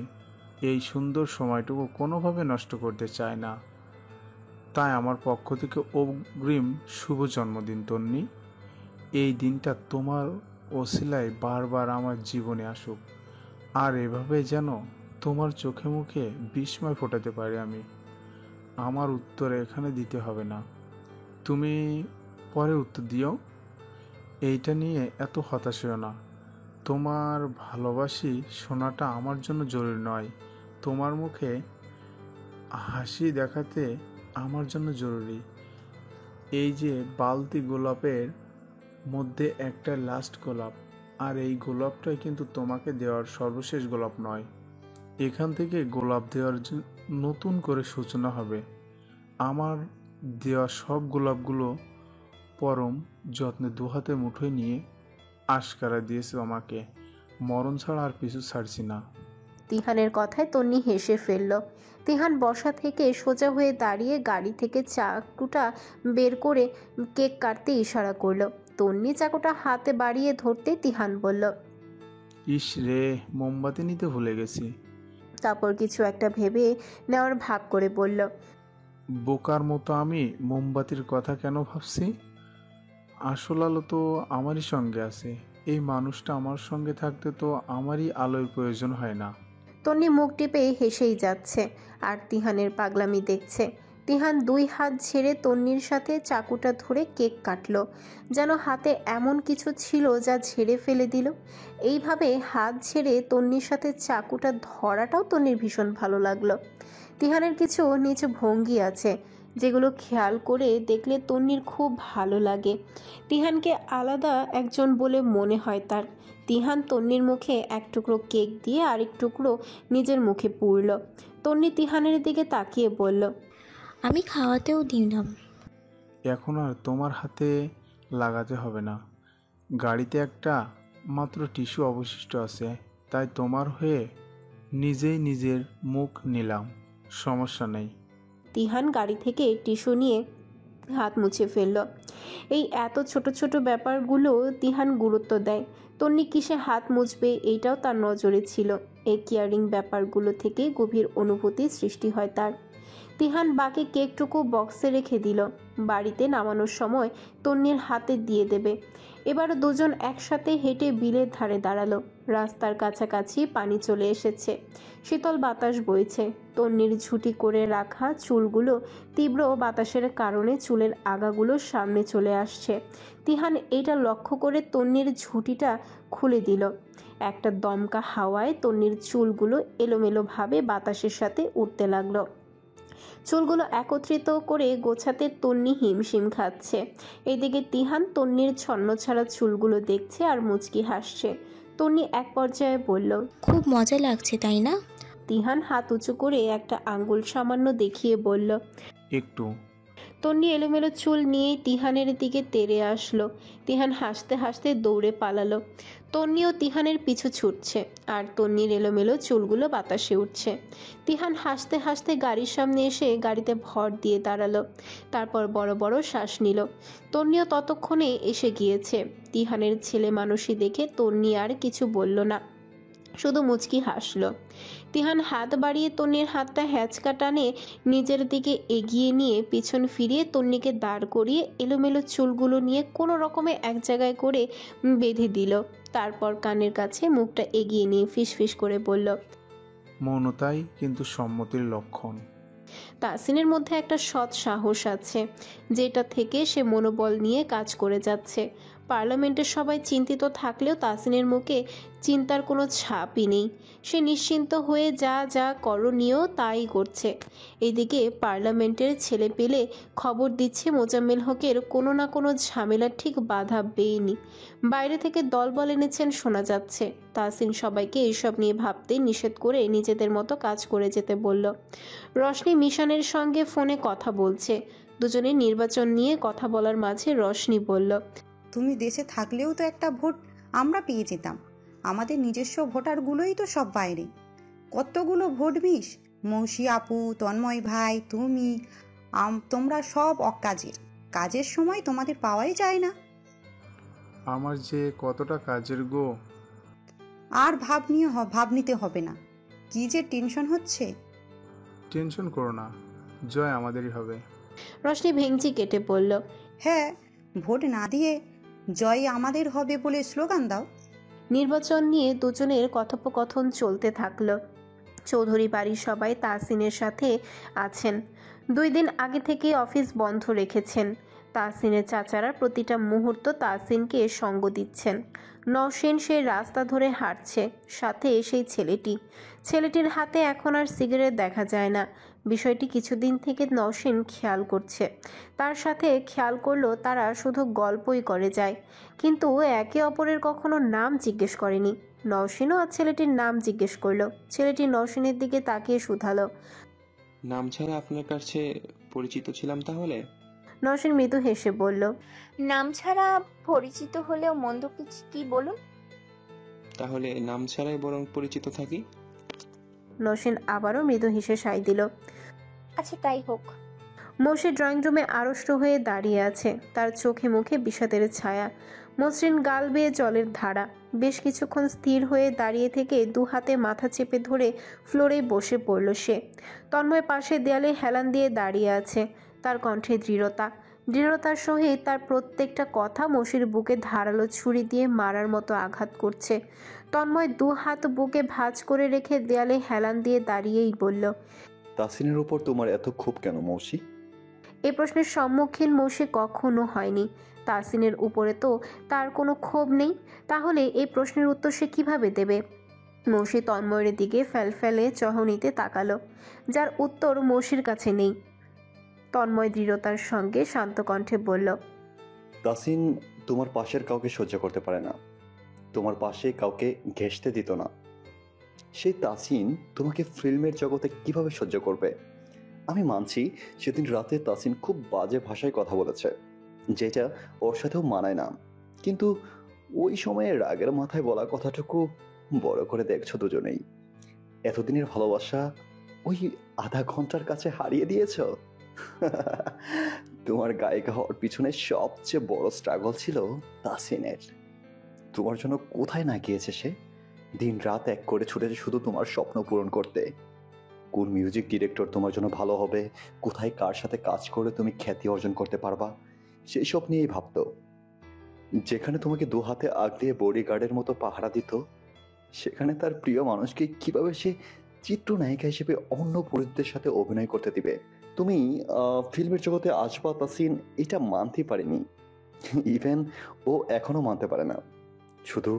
G: এই সুন্দর সময়টুকু কোনোভাবে নষ্ট করতে চাই না। তাই আমার পক্ষ থেকে অগ্রিম শুভ জন্মদিন তন্নি। এই দিনটা তোমার ওসিলায় বারবার আমার জীবনে আসুক, আর এভাবে যেন তোমার চোখে মুখে বিস্ময় ফোটাতে পারি আমি। আমার উত্তর এখানে দিতে হবে না, তুমি পরে উত্তর দিও। এইটা নিয়ে এত হতাশ হও না। তোমার ভালোবাসি শোনাটা আমার জন্য জরুরি নয়, তোমার মুখে হাসি দেখাতে আমার জন্য জরুরি। এই যে বালতি গোলাপের মধ্যে একটা লাস্ট গোলাপ, আর এই গোলাপটাই কিন্তু তোমাকে দেওয়ার সর্বশেষ গোলাপ নয়। এখান থেকে গোলাপ দেওয়ার নতুন করে সূচনা হবে। আমার দেওয়া সব গোলাপগুলো পরম যত্নে 2 হাতে মুঠোয় নিয়ে আশকারা দিয়েছে আমাকে, মরণ ছাড়া আর পিছু ছাড়ছি না।
A: তিহানের কথায় তন্নি হেসে ফেলল। তিহান বসা থেকে সোজা হয়ে দাঁড়িয়ে গাড়ি থেকে চাকুটা বের করে কেক কাটতে ইশারা করলো। তন্নি চাকুটা হাতে বাড়িয়ে ধরতে তিহান বলল,
G: ইস রে, মোমবাতি নিতে ভুলে গেছি।
A: তারপর কিছু একটা ভেবে নেওয়ার ভাব করে বলল,
G: বোকার মতো আমি মোমবাতির কথা কেন ভাবছি? আসল আলো তো আমারই সঙ্গে আছে। এই মানুষটা আমার সঙ্গে থাকতে তো আমারই আলোর প্রয়োজন হয় না।
A: তন্নি মুখ টিপে হেসেই যাচ্ছে আর তিহানের পাগলামি দেখছে। তিহান 2 হাত ছেড়ে তন্নির সাথে চাকুটা ধরে কেক কাটলো, যেন হাতে এমন কিছু ছিল যা ঝেড়ে ফেলে দিল। এইভাবে হাত ছেড়ে তন্নির সাথে চাকুটা ধরাটাও তন্নির ভীষণ ভালো লাগলো। তিহানের কিছু নিজ ভঙ্গি আছে যেগুলো খেয়াল করে দেখলে তন্নির খুব ভালো লাগে। তিহানকে আলাদা একজন বলে মনে হয় তার। তিহান তন্নির মুখে এক টুকরো কেক দিয়ে আরেক টুকরো নিজের মুখে পুরল। তন্নি তিহানের দিকে তাকিয়ে বলল,
F: আমি খাওয়াতেও দিলাম।
G: এখন আর তোমার হাতে লাগাতে হবে না। গাড়িতে একটা মাত্র টিস্যু অবশিষ্ট আছে, তাই তোমার হয়ে নিজেই নিজের মুখ নিলাম, সমস্যা নেই।
A: তিহান গাড়ি থেকে টিস্যু নিয়ে হাত মুছে ফেলল। এই এত ছোট ছোট ব্যাপারগুলো তিহান গুরুত্ব দেয়। তন্নি কিসে হাত মুছবে এইটাও তার নজরে ছিল। এই কেয়ারিং ব্যাপারগুলো থেকে গভীর অনুভূতি সৃষ্টি হয় তার। তিহান বাকি কেকটুকু বক্সে রেখে দিল। বাড়িতে নামানোর সময় তন্নির হাতে দিয়ে দেবে। এবার দুজন একসাথে হেঁটে বিলের ধারে দাঁড়ালো। রাস্তার কাছাকাছি পানি চলে এসেছে, শীতল বাতাস বইছে। তন্নির ঝুঁটি করে রাখা চুলগুলো তীব্র বাতাসের কারণে চুলের আগাগুলো সামনে চলে আসছে। তিহান এইটা লক্ষ্য করে তন্নির ঝুঁটিটা খুলে দিল। একটা দমকা হাওয়ায় তন্নির চুলগুলো এলোমেলোভাবে বাতাসের সাথে উঠতে লাগলো। চুলগুলো একত্রিত করে গোছাতে তন্নি হিমশিম খাচ্ছে। এদিকে তিহান তন্নির ছন্নছাড়া চুলগুলো দেখছে আর মুচকি হাসছে। তন্নি এক পর্যায়ে বলল,
F: খুব মজা লাগছে তাই না?
A: তিহান হাত উঁচু করে একটা আঙ্গুল সামান্য দেখিয়ে বলল।
G: একটু।
A: তন্নি এলোমেলো চুল নিয়ে তিহানের দিকে তেড়ে আসলো। তিহান হাসতে হাসতে দৌড়ে পালালো। তন্নিও তিহানের পিছু ছুটছে আর তন্নির এলোমেলো চুলগুলো বাতাসে উঠছে। তিহান হাসতে হাসতে গাড়ির সামনে এসে গাড়িতে ভর দিয়ে দাঁড়ালো। তারপর বড় বড় শ্বাস নিল। তন্নিও ততক্ষণে এসে গিয়েছে। তিহানের ছেলে মানুষই দেখে তন্নি আর কিছু বলল না, শুধু মুচকি হাসলো। তিহান হাত বাড়িয়ে তন্নির হাতটা হ্যাঁচকা টানে নিজের দিকে এগিয়ে নিয়ে পিছন ফিরিয়ে তন্নিকে দাঁড় করিয়ে এলোমেলো চুলগুলো নিয়ে কোনো রকমে এক জায়গায় করে বেঁধে দিল। তারপর কানের কাছে মুখটা এগিয়ে নিয়ে ফিসফিস করে বলল,
G: মৌনতাই কিন্তু সম্মতির লক্ষণ।
A: তাসিনের মধ্যে একটা সৎ সাহস আছে, যেটা থেকে সে মনোবল নিয়ে কাজ করে যাচ্ছে। পার্লামেন্টের সবাই চিন্তিত থাকলেও তাসিনের মুখে চিন্তার কোনো ছাপই নেই। সে নিশ্চিন্ত হয়ে যা যা করণীয় তাই করছে। এদিকে পার্লামেন্টের ছেলে পেলে খবর দিচ্ছে মোজাম্মেল হকের কোনো না কোনো ঝামেলা ঠিক বাধা বেয়নি। বাইরে থেকে দলবল এনেছেন শোনা যাচ্ছে। তাসিন সবাইকে এইসব নিয়ে ভাবতে নিষেধ করে নিজেদের মতো কাজ করে যেতে বলল। রশনি মিশনের সঙ্গে ফোনে কথা বলছে। দুজনে নির্বাচন নিয়ে কথা বলার মাঝে রশনি বলল,
H: তুমি দেশে থাকলেও তো একটা ভোট আমরা পেয়ে যেতাম। আমাদের নিজস্ব ভোটারগুলোই তো সব বাইরে। কতগুলো ভোট মিস, মৌসি আপু, তন্ময় ভাই, তুমি, তোমরা সব অকাজের। কাজের সময় তোমাদের পাওয়াই যায় না।
G: আমার যে কতটা কাজের গো।
H: আর ভাব নিতে হবে না। কি যে টেনশন হচ্ছে।
G: টেনশন করো না, জয় আমাদেরই হবে।
A: রশনি ভেঙচি কেটে বলল,
H: হ্যাঁ, ভোট না দিয়ে জয় আমাদের হবে বলে স্লোগান দাও।
A: নির্বাচন নিয়ে দুজনের কথোপকথন চলতে থাকলো। চৌধুরী বাড়ির সবাই তাসিনের সাথে আছেন। 2 দিন আগে থেকে অফিস বন্ধ রেখেছেন। তাসিনের চাচারা প্রতিটা মুহূর্ত তাসিনকে সঙ্গ দিচ্ছেন। নওশিন সেই রাস্তা ধরে হাঁটছে, সাথে সেই ছেলেটির হাতে এখন আর সিগারেট দেখা যায় না। বিষয়টি কিছুদিন থেকে নওশিন খেয়াল করছে। তার সাথে খেয়াল করলো তারা শুধু গল্পই করে যায়, কিন্তু একে অপরের কখনো নাম জিজ্ঞেস করেনি। নওশিনও আর ছেলেটির নাম জিজ্ঞেস করলো। ছেলেটি নওশিনের দিকে তাকিয়ে শুধালো,
B: নাম ছাড়া আপনার কাছে পরিচিত ছিলাম তাহলে?
A: নওশিন মৃদু হেসে বলল,
C: নাম ছাড়া পরিচিত হলেও মন্দ কি বলুন?
B: তাহলে নাম ছাড়াই বরং পরিচিত থাকি।
A: নওশিন আবারও মৃদু হেসে সায় দিল।
C: আচ্ছা, তাই হোক।
A: মৌসি ড্রয়িং রুমে আড়ষ্ট হয়ে দাঁড়িয়ে আছে। তার চোখে মুখে বিষাদের ছায়া, মসৃণ গাল বেয়ে জলের ধারা। বেশ কিছুক্ষণ স্থির হয়ে দাঁড়িয়ে থেকে 2 হাতে মাথা চেপে ধরে ফ্লোরে বসে পড়ল সে। তন্ময় পাশে দেয়ালে হেলান দিয়ে দাঁড়িয়ে আছে। তার কণ্ঠে দৃঢ়তার সহিত তার প্রত্যেকটা কথা মৌসির বুকে ধারালো ছুরি দিয়ে মারার মতো আঘাত করছে। তন্ময় 2 হাত বুকে ভাঁজ করে রেখে দেয়ালে হেলান দিয়ে দাঁড়িয়েই বলল,
I: তাসিনের উপর তোমার এত ক্ষোভ কেন মৌসি?
A: এই প্রশ্নের সম্মুখীন মৌসি কখনো হয়নি। তাসিনের উপরে তো তার কোনো ক্ষোভ নেই, তাহলে এই প্রশ্নের উত্তর সে কিভাবে দেবে? মৌসি তন্ময়ের দিকে ফেলফেলে চাহনিতে তাকালো, যার উত্তর মৌসির কাছে নেই। তন্ময় দৃঢ়তার সঙ্গে শান্ত কণ্ঠে বলল,
I: তাসিন তোমার পাশের কাউকে সহ্য করতে পারে না, তোমার পাশে কাউকে ঘেঁষতে দিত না। সেই তাসিন তোমাকে ফিল্মের জগতে কিভাবে সহ্য করবে? আমি মানছি সেদিন রাতে তাসিন খুব বাজে ভাষায় কথা বলেছে, যেটা ওর সাথেও মানায় না, কিন্তু ওই সময়ে রাগের মাথায় বলা কথাটুকু বড় করে দেখছো দুজনেই। এতদিনের ভালোবাসা ওই আধা ঘন্টার কাছে হারিয়ে দিয়েছ। তোমার গায়িকা হওয়ার পিছনে সবচেয়ে বড় স্ট্রাগল ছিল তাসিনের। তোমার জন্য কোথায় না গিয়েছে সে, দিন রাত এক করে ছুটেছে শুধু তোমার স্বপ্ন পূরণ করতে। কোন মিউজিক ডিরেক্টর তোমার জন্য ভালো হবে, কোথায় কার সাথে কাজ করে তুমি খ্যাতি অর্জন করতে পারবা, সেই সব নিয়েই ভাবতো। যেখানে তোমাকে দু হাতে আগলিয়ে বডিগার্ডের মতো পাহারা দিত, সেখানে তার প্রিয় মানুষকে কিভাবে সে চিত্রনায়িকা হিসেবে অন্য পুরুষদের সাথে অভিনয় করতে দিবে? তুমি ফিল্মের জগতে আসবা তাসিন, এটা মানতে পারিনি। ইভেন ও এখনো মানতে পারে না। শুধু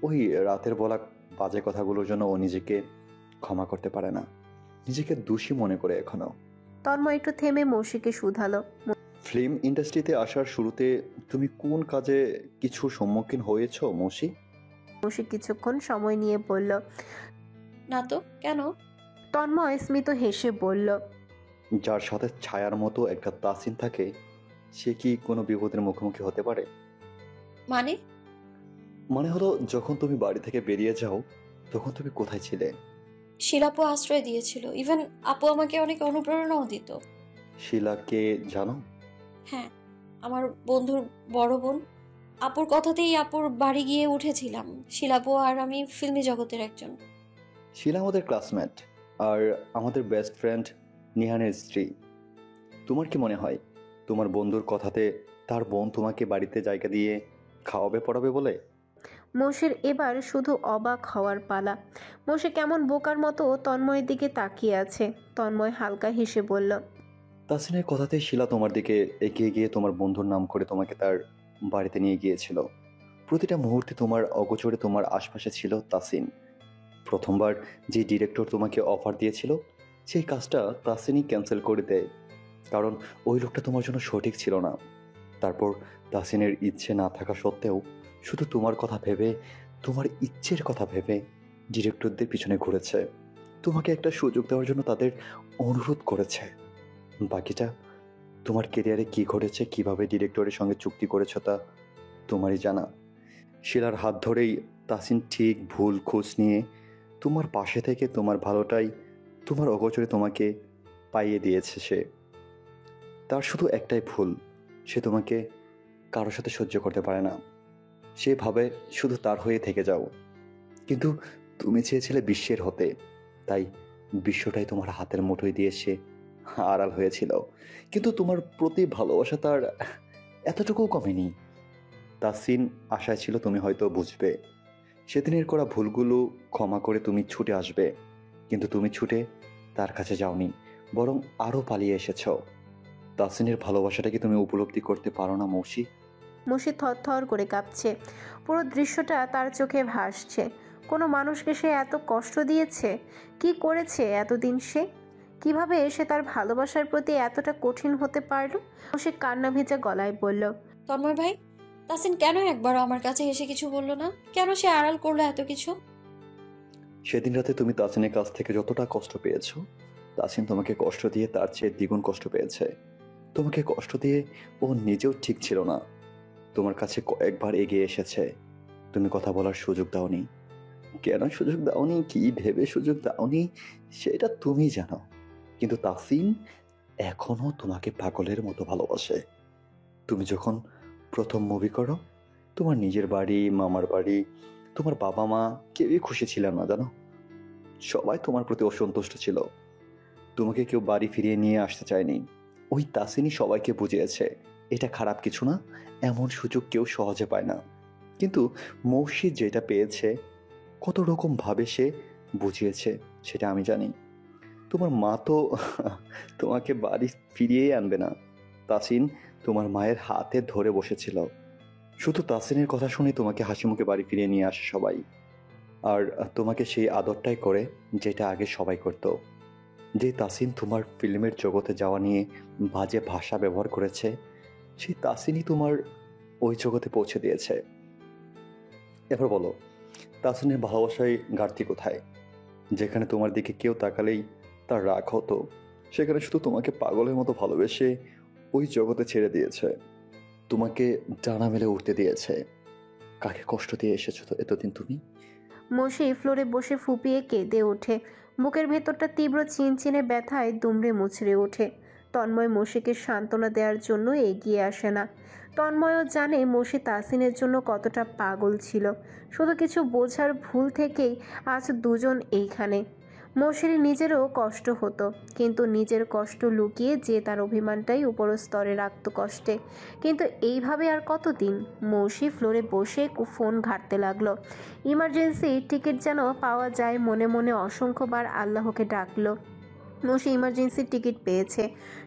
I: ওই রাতের বলা বাজে কথাগুলোর জন্য ও নিজেকে ক্ষমা করতে পারে না, নিজেকে দোষী মনে করে এখনো।
A: তন্ময় একটু থেমে মৌসিকে শুধালো।
I: ফিল্ম ইন্ডাস্ট্রিতে আসার শুরুতে তুমি কোন কাজে কিছু সম্মুখীন হয়েছো মৌসি?
A: মৌসি কিছুক্ষণ সময় নিয়ে বলল,
D: না তো, কেন?
A: তন্ময় স্মিত হেসে বলল,
I: যার সাথে ছায়ার মতো একটা তাসিন থাকে, সে কি কোনো বিপদের মুখোমুখি হতে পারে?
D: মানে?
I: মানে হলো, যখন তুমি বাড়ি থেকে বেরিয়ে যাও তখন তুমি কোথায় ছিলে?
D: শিলাপু আশ্রয় দিয়েছিল, ইভেন আপু আমাকে অনেক অনুপ্রেরণাও দিত।
I: শিলাকে জানো?
D: হ্যাঁ, আমার বন্ধুর বড় বোন। আপুর কথাতেই আপুর বাড়ি গিয়ে উঠেছিলাম। শিলাপু আর আমি ফিল্মি জগতের একজন।
I: শিলা আমাদের ক্লাসমেট আর আমাদের বেস্ট ফ্রেন্ড নিহানের স্ত্রী। তোমার কি মনে হয় তোমার বন্ধুর কথাতে তার বোন তোমাকে বাড়িতে জায়গা দিয়ে খাওয়াবে পড়াবে বলে?
A: মৌসির এবার শুধু অবাক হওয়ার পালা। মৌসি কেমন বোকার মতো তন্ময়ের দিকে তাকিয়ে আছে। তন্ময় হালকা হেসে বলল,
I: তাসিনের কথাতে শিলা তোমার দিকে এগিয়ে গিয়ে তোমার বন্ধুর নাম করে তোমাকে তার বাড়িতে নিয়ে গিয়েছিল। প্রতিটা মুহূর্তে তোমার অগোচরে তোমার আশপাশে ছিল তাসিন। প্রথমবার যে ডিরেক্টর তোমাকে অফার দিয়েছিল, সেই কাজটা তাসিনই ক্যান্সেল করে দেয়, কারণ ওই লোকটা তোমার জন্য সঠিক ছিল না। তারপর তাসিনের ইচ্ছে না থাকা সত্ত্বেও শুধু তোমার কথা ভেবে, তোমার ইচ্ছের কথা ভেবে ডিরেক্টরদের পিছনে ঘুরেছে, তোমাকে একটা সুযোগ দেওয়ার জন্য তাদের অনুরোধ করেছে। বাকিটা তোমার কেরিয়ারে কি ঘটেছে, কিভাবে ডিরেক্টরের সঙ্গে চুক্তি করেছ, তা তোমারই জানা। শিলার হাত ধরেই তাসিন ঠিক ভুল খোঁজ নিয়ে তোমার পাশে থেকে তোমার ভালোটাই তোমার অগোচরে তোমাকে পাইয়ে দিয়েছে সে। তার শুধু একটাই ভুল, সে তোমাকে কারোর সাথে সহ্য করতে পারে না। সে ভাবে শুধু তার হয়ে থেকে যাও, কিন্তু তুমি চেয়েছিলে বিশ্বের হতে, তাই বিশ্বটাই তোমার হাতের মুঠোয় দিয়ে সে আড়াল হয়েছিল। কিন্তু তোমার প্রতি ভালোবাসা তার এতটুকুও কমেনি। তাসিন আশায় ছিল তুমি হয়তো বুঝবে, সেদিনের করা ভুলগুলো ক্ষমা করে তুমি ছুটে আসবে, কিন্তু তুমি ছুটে তার কাছে যাওনি, বরং আরও পালিয়ে এসেছ। তাসিনের ভালোবাসাটাকে তুমি উপলব্ধি করতে পারো না মৌসি?
A: মৌসি থরথর করে কাঁপছে। পুরো দৃশ্যটা তার চোখে ভাসছে। কোনো মানুষকে সে এত কষ্ট দিয়েছে? কি করেছে এতদিন সে? কিভাবে সে তার ভালোবাসার প্রতি এতটা কঠিন হতে পারল? মৌসি কান্না ভেজা গলায় বলল,
D: তন্ময় ভাই, তাসিন কেন একবারও আমার কাছে এসে কিছু বললো না? কেন সে আড়াল করলো এত কিছু?
I: সেদিন রাতে তুমি তাসিনের কাছ থেকে যতটা কষ্ট পেয়েছো, তাসিন তোমাকে কষ্ট দিয়ে তার চেয়ে দ্বিগুণ কষ্ট পেয়েছে। তোমাকে কষ্ট দিয়ে ও নিজেও ঠিক ছিল না। তোমার কাছে কয়েকবার এগিয়ে এসেছে, তুমি কথা বলার সুযোগ দাওনি। কেন সুযোগ দাওনি, কি ভেবে সুযোগ দাওনি, সেটা তুমি জানো। কিন্তু তাসিন এখনো তোমাকে পাগলের মতো ভালোবাসে। তুমি যখন প্রথম মুভি করো, তোমার নিজের বাড়ি, মামার বাড়ি, তোমার বাবা মা কেউই খুশি ছিল না জানো। সবাই তোমার প্রতি অসন্তুষ্ট ছিল। তোমাকে কেউ বাড়ি ফিরিয়ে নিয়ে আসতে চায়নি। ওই তাসিনই সবাইকে বুঝিয়েছে এটা খারাপ কিছু না, এমন সুযোগ কেউ সহজে পায় না। কিন্তু মৌসি যেটা পেয়েছে, কত রকম ভাবে সে বুঝিয়েছে সেটা আমি জানি। তোমার মা তো তোমাকে বাড়ি ফিরিয়েই আনবে না, তাসিন তোমার মায়ের হাতে ধরে বসেছিল। শুধু তাসিনের কথা শুনে তোমাকে হাসি মুখে বাড়ি ফিরিয়ে নিয়ে আসে সবাই। আর তোমাকে সেই আদরটাই করে যেটা আগে সবাই করত। যে তাসিন তোমার ফিল্মের জগতে যাওয়া নিয়ে বাজে ভাষা ব্যবহার করেছে, সেই তাসিনই তোমার ওই জগতে পৌঁছে দিয়েছে। এবার বলো, তাসিনের ভালোবাসায় ঘাটতি কোথায়? যেখানে তোমার দিকে কেউ তাকালেই তার রাগ হতো, সেখানে শুধু তোমাকে পাগলের মতো ভালোবেসে ওই জগতে ছেড়ে দিয়েছে, তোমাকে ডানা মেলে উঠতে দিয়েছে। কাকে কষ্ট দিয়ে এসেছো তো এতদিন তুমি?
A: মৌসি ফ্লোরে বসে ফুপিয়ে কেঁদে ওঠে। বুকের ভেতরটা তীব্র চিনচিনে ব্যথায় দুমড়ে মুচড়ে ওঠে। তন্ময় মৌসিকে সান্ত্বনা দেওয়ার জন্য এগিয়ে আসে না। তন্ময়ও জানে মৌসি তাসিনের জন্য কতটা পাগল ছিল। শুধু কিছু বোঝার ভুল থেকেই আজ দুজন এইখানে। মৌসির নিজেরও কষ্ট হতো, কিন্তু নিজের কষ্ট লুকিয়ে যে তার অভিমানটাই উপর স্তরে রাখত কষ্টে। কিন্তু এইভাবে আর কতদিন? মৌসি ফ্লোরে বসে ফোন ঘাঁটতে লাগলো। ইমার্জেন্সি টিকিট যেন পাওয়া যায় মনে মনে অসংখ্যবার আল্লাহকে ডাকলো। মৌসি ইমার্জেন্সি টিকিট পেয়েছে।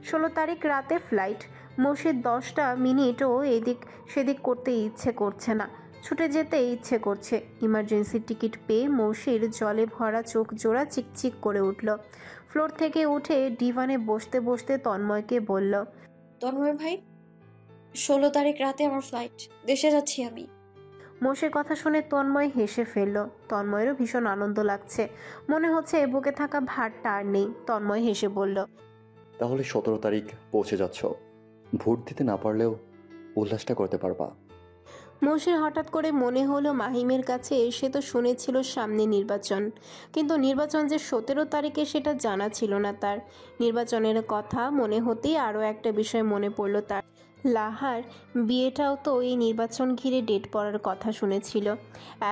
A: 16 তারিখ রাতে ফ্লাইট। মৌসির 10টা মিনিটও এদিক সেদিক করতে ইচ্ছে করছে না, ছুটে যেতে ইচ্ছে করছে। ইমার্জেন্সি টিকিট পেয়ে মৌসির জলে ভরা চোখ জোড়া চিকচিক করে উঠল। ফ্লোর থেকে উঠে ডিভানে বসতে বসতে তন্ময়কে বলল,
D: তন্ময় ভাই, 16 তারিখ রাতে আমার ফ্লাইট, দেশে যাচ্ছি আমি।
A: মৌসির কথা শুনে তন্ময় হেসে ফেলল। তন্ময়েরও ভীষণ আনন্দ লাগছে, মনে হচ্ছে বুকে থাকা ভারটা আর নেই। তন্ময় হেসে বলল,
I: তাহলে 17 তারিখ পৌঁছে যাচ্ছ। ভোট দিতে না পারলেও উল্লাসটা করতে পারবা।
A: মৌসির হঠাৎ করে মনে হলো মাহিমের কাছে সে তো শুনেছিল সামনে নির্বাচন, কিন্তু নির্বাচন যে 17 তারিখে সেটা জানা ছিল না তার। নির্বাচনের কথা মনে হতেই আরও একটা বিষয় মনে পড়ল তার। লাহার বিয়েটাও তো এই নির্বাচন ঘিরে ডেট পড়ার কথা শুনেছিল।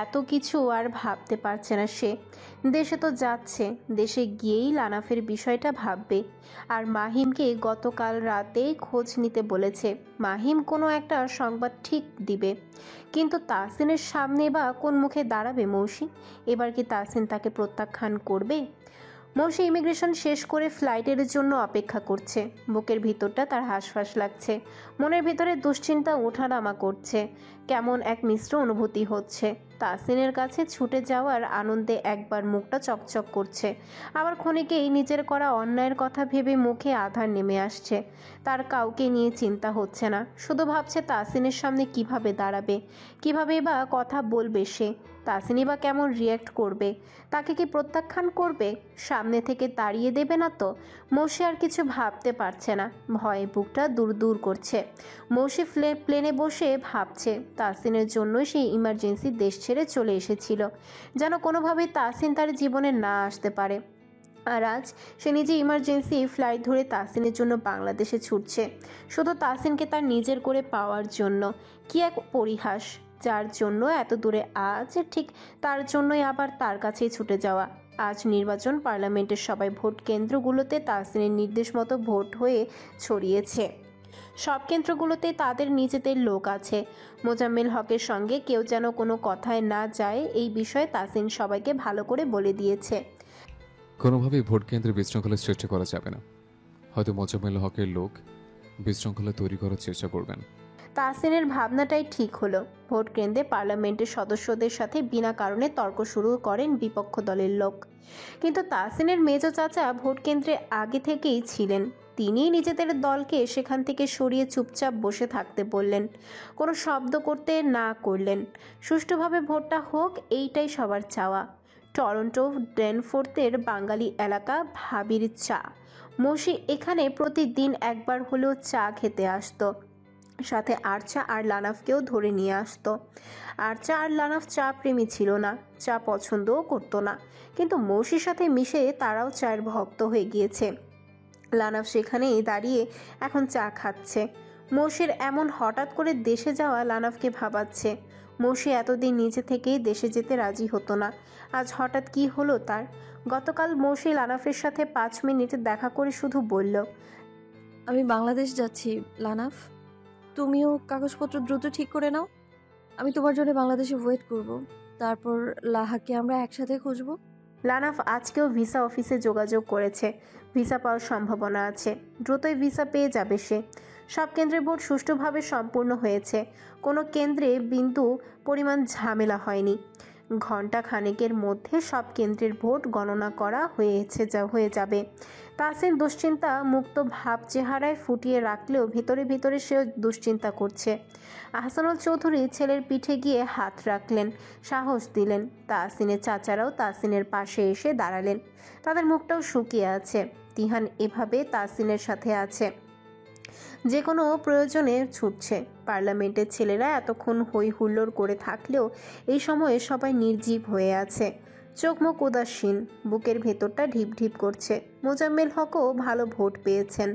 A: এত কিছু আর ভাবতে পারছে না সে। দেশে তো যাচ্ছে, দেশে গিয়েই লানাফের বিষয়টা ভাববে। আর মাহিমকে গতকাল রাতেই খোঁজ নিতে বলেছে। মাহিম কোনো একটা সংবাদ ঠিক দিবে, কিন্তু তাসিনের সামনে বা কোন মুখে দাঁড়াবে মৌসি? এবার কি তাসিন তাকে প্রত্যাখ্যান করবে? মৌসি ইমিগ্রেশন শেষ করে ফ্লাইটের জন্য অপেক্ষা করছে। বুকের ভিতরটা তার হাঁসফাঁস লাগছে, মনের ভিতরে দুশ্চিন্তা ওঠানামা করছে। কেমন এক মিশ্র অনুভূতি হচ্ছে। তাসিনের কাছে ছুটে যাওয়ার আনন্দে একবার মুখটা চকচক করছে, আবার ক্ষণিকেই নিজের করা অন্যায়ের কথা ভেবে মুখে আধার নেমে আসছে। তার কাউকে নিয়ে চিন্তা হচ্ছে না, শুধু ভাবছে তাসিনের সামনে কিভাবে দাঁড়াবে, কিভাবে বা কথা বলবে সে। তাসিনই বা কেমন রিয়্যাক্ট করবে? তাকে কি প্রত্যাখ্যান করবে? সামনে থেকে তাড়িয়ে দেবে না তো? মৌসি আর কিছু ভাবতে পারছে না, ভয়ে বুকটা দূর দূর করছে। মৌসি প্লেনে বসে ভাবছে তাসিনের জন্য সেই ইমার্জেন্সি দেশ ছেড়ে চলে এসেছিল, যেন কোনোভাবেই তাসিন তার জীবনে না আসতে পারে। আর আজ সে নিজে ইমার্জেন্সি ফ্লাইট ধরে তাসিনের জন্য বাংলাদেশে ছুটছে, শুধু তাসিনকে তার নিজের করে পাওয়ার জন্য। কি এক পরিহাস! যার জন্য এত দূরে, আজ ঠিক তার জন্যই আবার তার কাছেই ছুটে যাওয়া। আজ নির্বাচন, পার্লামেন্টের সবাই ভোট কেন্দ্রগুলোতে তাসিনের নির্দেশ মতো ভোট হয়ে ছড়িয়েছে। সব কেন্দ্রগুলোতে তাদের নিজেদের লোক আছে। মোজাম্মেল হকের সঙ্গে কেউ যেন কোনো কথায় না যায়, এই বিষয়ে তাসিন সবাইকে ভালো করে বলে দিয়েছে।
J: কোনোভাবেই ভোট কেন্দ্রে বিশৃঙ্খলা সৃষ্টি করা যাবে না। হয়তো মোজাম্মেল হকের লোক বিশৃঙ্খলা তৈরি করার চেষ্টা করবেন।
A: তাসিনের ভাবনাটাই ঠিক হলো। ভোট কেন্দ্রে পার্লামেন্টের সদস্যদের সাথে বিনা কারণে তর্ক শুরু করেন বিপক্ষ দলের লোক। কিন্তু তাসিনের মেজো চাচা ভোট কেন্দ্রে আগে থেকেই ছিলেন। তিনি নিজেদের দলকে সেখান থেকে সরিয়ে চুপচাপ বসে থাকতে বললেন, কোনো শব্দ করতে না করলেন। সুষ্ঠুভাবে ভোটটা হোক, এইটাই সবার চাওয়া। টরন্টো ড্যানফোর্থের বাঙালি এলাকা ভাবির চা। মৌসি এখানে প্রতিদিন একবার হলেও চা খেতে আসতো। সাথে আরচা আর লানাফকেও ধরে নিয়ে আসতো। আরচা আর লানাফ চা প্রেমী ছিল না, চা পছন্দও করতো না, কিন্তু মৌসির সাথে মিশে তারাও চায়ের ভক্ত হয়ে গিয়েছে। লানাফ সেখানেই দাঁড়িয়ে এখন চা খাচ্ছে। মৌসির এমন হঠাৎ করে দেশে যাওয়া লানাফকে ভাবাচ্ছে। মৌসি এতদিন নিজে থেকেই দেশে যেতে রাজি হতো না, আজ হঠাৎ কি হলো তার? গতকাল মৌসি লানাফের সাথে 5 মিনিট দেখা করে শুধু বলল,
D: আমি বাংলাদেশ যাচ্ছি লানাফ, তুমিও কাগজপত্র দ্রুত ঠিক করে নাও। আমি তোমার জন্য বাংলাদেশে ওয়েট করব, তারপর লাহাকে আমরা একসাথে খুঁজবো।
A: লানাফ আজকেও ভিসা অফিসে যোগাযোগ করেছে। ভিসা পাওয়ার সম্ভাবনা আছে, দ্রুতই ভিসা পেয়ে যাবে সে। সব কেন্দ্রের ভোট সুষ্ঠুভাবে সম্পূর্ণ হয়েছে। কোনো কেন্দ্রে বিন্দু পরিমাণ ঝামেলা হয়নি। ঘণ্টা খানেকের মধ্যে সব কেন্দ্রের ভোট গণনা করা হয়ে যাবে। তাসিন দুশ্চিন্তা মুক্ত ভাব চেহারায় ফুটিয়ে রাখলেও ভিতরে ভিতরে সে দুশ্চিন্তা করছে। আহসানুল চৌধুরী ছেলের পিঠে গিয়ে হাত রাখলেন, সাহস দিলেন। তাসিনের চাচারাও তাসিনের পাশে এসে দাঁড়ালেন। তাদের মুখটাও শুকিয়ে আছে। তিহান এভাবে তাসিনের সাথে আছে, যে কোনো প্রয়োজনে ছুটছে। পার্লামেন্টের ছেলেরা এতক্ষণ হই হুল্লোড় করে থাকলেও এই সময়ে সবাই নির্জীব হয়ে আছে, চোখ মুখ উদাসীন, বুকের ভেতরটা ঢিপ ঢিপ করছে। মোজাম্মেল হকও ভালো ভোট পেয়েছেন।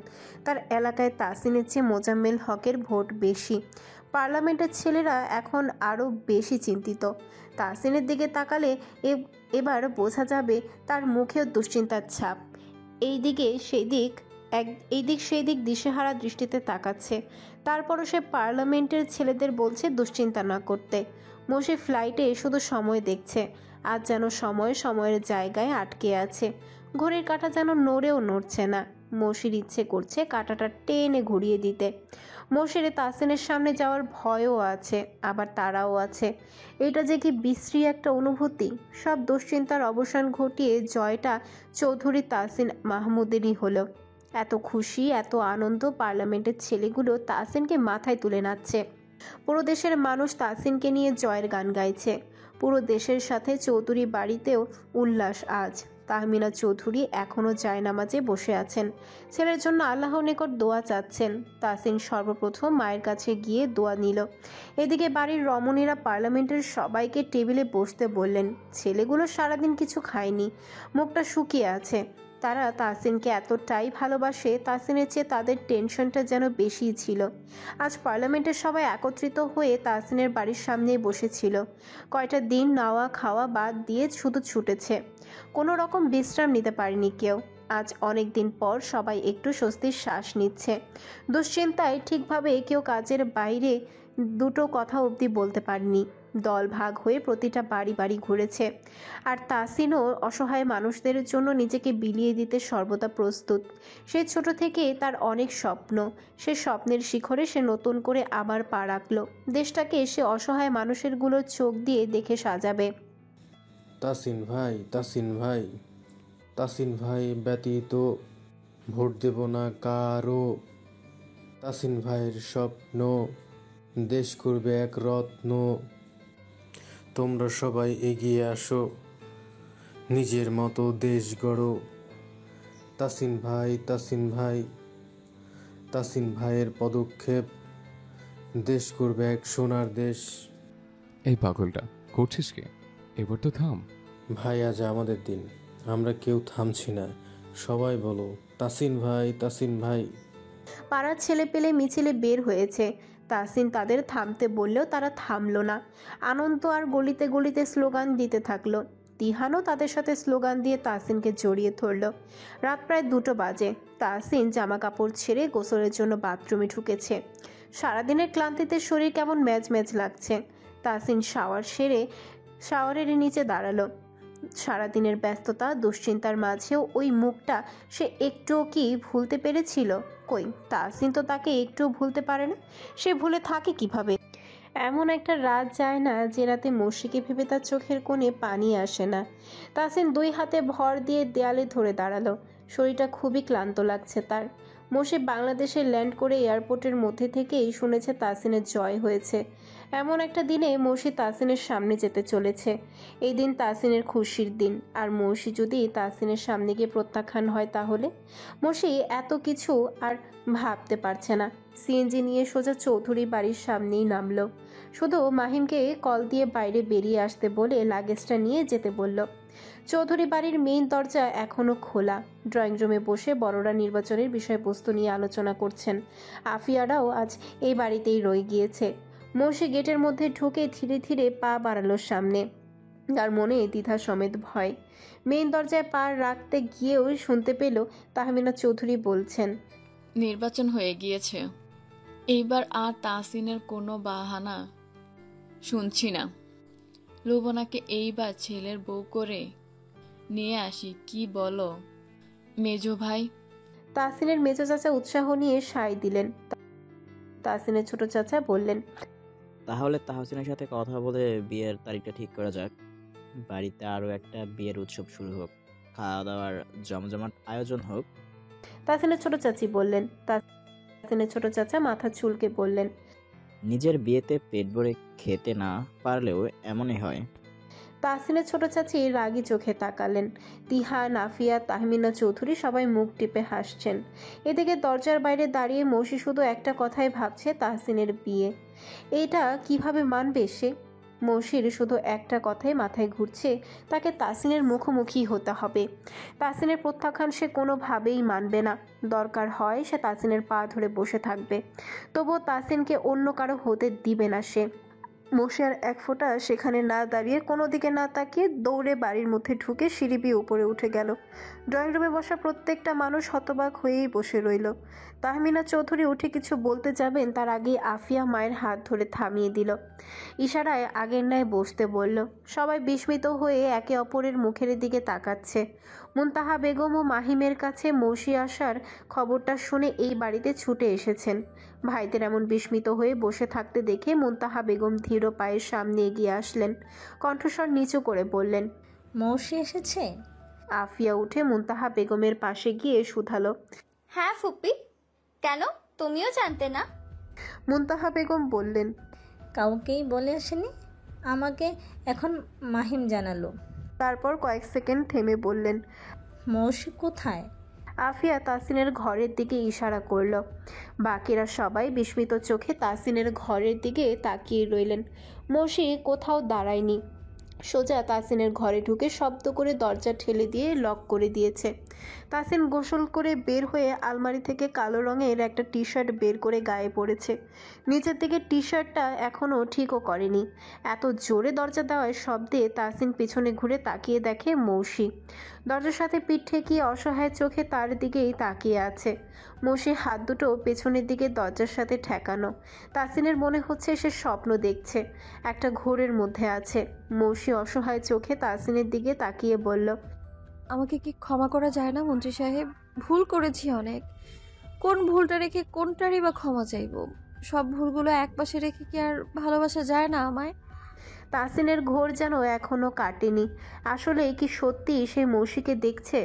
A: তার এলাকায় তাসিনের চেয়ে মোজাম্মেল হকের ভোট বেশি। পার্লামেন্টের ছেলেরা এখন আরও বেশি চিন্তিত। তাসিনের দিকে তাকালে এবার বোঝা যাবে তার মুখেও দুশ্চিন্তার ছাপ। এই দিক সেই দিক দিশেহারা দৃষ্টিতে তাকাচ্ছে। তারপরও সে পার্লামেন্টের ছেলেদের বলছে দুশ্চিন্তা না করতে। মসি ফ্লাইটে শুধু সময় দেখছে। আজ যেন সময়ের জায়গায় আটকে আছে। ঘড়ির কাঁটা যেন নড়েও নড়ছে না। মসির ইচ্ছে করছে কাঁটাটা টেনে ঘুরিয়ে দিতে। মসির তাসিনের সামনে যাওয়ার ভয়ও আছে, আবার তারাও আছে। এটা যে কি বিশ্রী একটা অনুভূতি। সব দুশ্চিন্তার অবসান ঘটিয়ে জয়টা চৌধুরী তাসিন মাহমুদেরই হলো। এত খুশি, এত আনন্দ। পার্লামেন্টের ছেলেগুলো তাসিনকে মাথায় তুলে নাচছে। পুরো দেশের মানুষ তাসিনকে নিয়ে জয়ের গান গাইছে। পুরো দেশের সাথে চৌধুরী বাড়িতেও উল্লাস আজ। তাহমিনা চৌধুরী এখনও জায়নামাজে বসে আছেন, ছেলের জন্য আল্লাহর নিকট দোয়া চাচ্ছেন। তাসিন সর্বপ্রথম মায়ের কাছে গিয়ে দোয়া নিল। এদিকে বাড়ির রমণীরা পার্লামেন্টের সবাইকে টেবিলে বসতে বললেন। ছেলেগুলো সারাদিন কিছু খায়নি, মুখটা শুকিয়ে আছে। তারা তাসিনকে এতটাই ভালোবাসে, তাসিনের চেয়ে তাদের টেনশনটা যেন বেশিই ছিল। আজ পার্লামেন্টের সবাই একত্রিত হয়ে তাসিনের বাড়ির সামনেই বসেছিল। কয়টা দিন নাওয়া খাওয়া বাদ দিয়ে শুধু ছুটেছে, কোনো রকম বিশ্রাম নিতে পারেনি কেউ। আজ অনেক দিন পর সবাই একটু স্বস্তির শ্বাস নিচ্ছে। দুশ্চিন্তায় ঠিকভাবে কেউ কাজের বাইরে দুটো কথা অবধি বলতে পারেনি। দল ভাগ হয়ে প্রতিটা বাড়ি বাড়ি ঘুরেছে। আর তাসিনও অসহায় মানুষদের জন্য নিজেকে বিলিয়ে দিতে সর্বদা প্রস্তুত। সে ছোট থেকে তার অনেক স্বপ্ন। সে স্বপ্নের শিখরে সে নতুন করে আবার পা রাখল। দেশটাকে সে অসহায় মানুষেরগুলোর চোখ দিয়ে দেখে সাজাবে।
K: তাসিন ভাই, তাসিন ভাই, তাসিন ভাই ব্যতীত ভোট দেব না কারো। তাসিন ভাইয়ের স্বপ্ন দেশ করবে এক রত্ন। তোমরা সবাই এগিয়ে আসো, নিজের মতো দেশ গড়ো। তাসিন ভাই, তাসিন ভাই, তাসিন ভাইয়ের পদক্ষেপ দেশ করবে এক সোনার দেশ।
J: এই পাগলটা করছিস কি? এবার তো থাম
K: ভাই, আজ আমাদের দিন, আমরা কেউ থামছি না। সবাই বলো তাসিন ভাই, তাসিন ভাই।
A: পাড়ার ছেলে পেলে মিছিলে বের হয়েছে। তাসিন তাদের থামতে বললেও তারা থামলো না। আনন্দ আর গলিতে গলিতে স্লোগান দিতে থাকলো। তিহানও তাদের সাথে স্লোগান দিয়ে তাসিনকে জড়িয়ে ধরল। রাত প্রায় 2টো বাজে। তাসিন জামা কাপড় ছেড়ে গোসলের জন্য বাথরুমে ঢুকেছে। সারাদিনের ক্লান্তিতে শরীর কেমন ম্যাজ ম্যাজ লাগছে। তাসিন শাওয়ারের নিচে দাঁড়ালো। সারাদিনের ব্যস্ততা দুশ্চিন্তার মাঝেও ওই মুখটা সে একটুও কি ভুলতে পেরেছিল? কই, তাসিন তো তাকে একটুও ভুলতে পারে না। সে ভুলে থাকে কিভাবে? এমন একটা রাত যায় না যে রাতে মসিকে ভেবে তার চোখের কোণে পানি আসে না। তাসিন 2 হাতে ভর দিয়ে দেয়ালে ধরে দাঁড়ালো। শরীরটা খুবই ক্লান্ত লাগছে তার। মসি বাংলাদেশে ল্যান্ড করে এয়ারপোর্টের মধ্যে থেকেই শুনেছে তাসিনের জয় হয়েছে। এমন একটা দিনে মসি তাসিনের সামনে যেতে চলেছে। এই দিন তাসিনের খুশির দিন। আর মসি যদি তাসিনের সামনে গিয়ে প্রত্যাখ্যান হয় তাহলে? মসি এত কিছু আর ভাবতে পারছে না। সিএনজি নিয়ে সোজা চৌধুরী বাড়ির সামনেই নামলো। শুধু মাহিমকে কল দিয়ে বাইরে বেরিয়ে আসতে বলে লাগেজটা নিয়ে যেতে বলল। চৌধুরী বাড়ির মেইন দরজা এখনও খোলা। ড্রয়িং রুমে বসে বড়রা নির্বাচনের বিষয়বস্তু নিয়ে আলোচনা করছেন। আফিয়ারাও আজ এই বাড়িতেই রয়ে গিয়েছে। মসি গেটের মধ্যে ঢুকে ধীরে ধীরে পা বাড়ালো সামনে। তার মনে দ্বিধা সমেত ভয়। মেইন দরজায় পা রাখতে গিয়েও শুনতে পেল তাহমিনা চৌধুরী বলছেন,
L: নির্বাচন হয়ে গিয়েছে, এইবার আর তাসিনের কোনো বাহানা শুনছি না। লুবনাকে এইবার ছেলের বউ করে নিয়ে আসি, কি বলো মেজো ভাই?
A: তাসিনের মেজো চাচা উৎসাহ নিয়ে সায় দিলেন। তাহসিনের ছোট চাচা বললেন,
M: তাহলে তাহসিনের সাথে কথা বলে বিয়ের তারিখটা ঠিক করা যাক। বাড়িতে আরো একটা বিয়ের উৎসব শুরু হোক, খাওয়া দাওয়ার জমজমাট আয়োজন হোক।
A: তাহসিনের ছোট চাচি বললেন। তাহসিনের ছোট চাচা মাথা চুলকে বললেন,
M: নিজের বিয়েতে পেট ভরে খেতে না পারলেও এমনই হয়।
A: তাহসিনের ছোট চাচি রাগী চোখে তাকালেন। তিহা, নাফিয়া, তাহমিনা চৌধুরী সবাই মুখ টিপে হাসছেন। এদিকে দরজার বাইরে দাঁড়িয়ে মৌসি শুধু একটা কথাই ভাবছে, তাহসিনের বিয়ে। এটা কিভাবে মানবে সে? মৌসির শুধু একটা কথাই মাথায় ঘুরছে, তাকে তাহসিনের মুখোমুখি হতে হবে। তাহসিনের প্রত্যাখ্যান সে কোনোভাবেই মানবে না। দরকার হয় সে তাহসিনের পা ধরে বসে থাকবে, তবুও তাহসিনকে অন্য কারো হতে দিবে না সে। মৌসি আর এক ফোঁটা সেখানে না দাঁড়িয়ে, কোনো দিকে না তাকিয়ে দৌড়ে বাড়ির মধ্যে ঢুকে সিঁড়ি বেয়ে উপরে উঠে গেল। ড্রয়িং রুমে বসা প্রত্যেকটা মানুষ হতবাক হয়েই বসে রইল। তাহমিনা চৌধুরী উঠে কিছু বলতে যাবেন, তার আগে আফিয়া মায়ের হাত ধরে থামিয়ে দিল। ইশারায় আগের ন্যায় বসতে বলল। সবাই বিস্মিত হয়ে একে অপরের মুখের দিকে তাকাচ্ছে। মুনতাহা বেগম ও মাহিমের কাছে মৌসি আসার খবরটা শুনে এই বাড়িতে ছুটে এসেছেন। ভাইদের এমন বিস্মিত হয়ে বসে থাকতে দেখে মুনতাহা বেগম ধীর পায়ের সামনে এগিয়ে আসলেন। কণ্ঠস্বর নিচু করে বললেন,
N: মৌসি এসেছে?
A: আফিয়া উঠে মুনতাহা বেগমের পাশে গিয়ে শুধালো,
C: হ্যাঁ ফুপি, কেন তুমিও জানতে না?
A: মুনতাহা বেগম বললেন,
N: কাউকেই বলে আসেনি, আমাকে এখন মাহিম জানালো।
A: তারপর কয়েক সেকেন্ড থেমে বললেন,
N: মৌসি কোথায়?
A: আফিয়া তাহসিনের ঘরের দিকে ইশারা করল। বাকিরা সবাই বিস্মিত চোখে তাহসিনের ঘরের দিকে তাকিয়ে রইলেন। মৌসি কোথাও দাঁড়ায়নি, সোজা তাহসিনের ঘরে ঢুকে শব্দ করে দরজা ঠেলে দিয়ে লক করে দিয়েছে। তাহসিন গোসল করে বের হয়ে আলমারি থেকে কালো রঙের একটা টি শার্ট বের করে গায়ে পড়েছে। নিচের দিকে টি শার্টটা এখনও ঠিকও করেনি। এত জোরে দরজা দেওয়ার শব্দে তাহসিন পিছনে ঘুরে তাকিয়ে দেখে মৌসি দরজার সাথে পিঠ ঠেকিয়ে অসহায় চোখে তার দিকেই তাকিয়ে আছে। মৌসির হাত দুটো পেছনের দিকে দরজার সাথে ঠেকানো। তাহসিনের মনে হচ্ছে সে স্বপ্ন দেখছে, একটা ঘোরের মধ্যে আছে। মৌসি অসহায় চোখে তাহসিনের দিকে তাকিয়ে বলল,
D: আমাকে কি ক্ষমা করা যায় না মন্ত্রী সাহেব? ভুল করেছি অনেক। কোন ভুলটা রেখে কোনটারই বা ক্ষমা চাইবো? সব ভুলগুলো একপাশে রেখে কি আর ভালোবাসা যায় না আমায়?
A: তাহসিনের ঘোর যেন এখনো কাটেনি। আসলে কি সত্যি সে মৌসিকে দেখছে?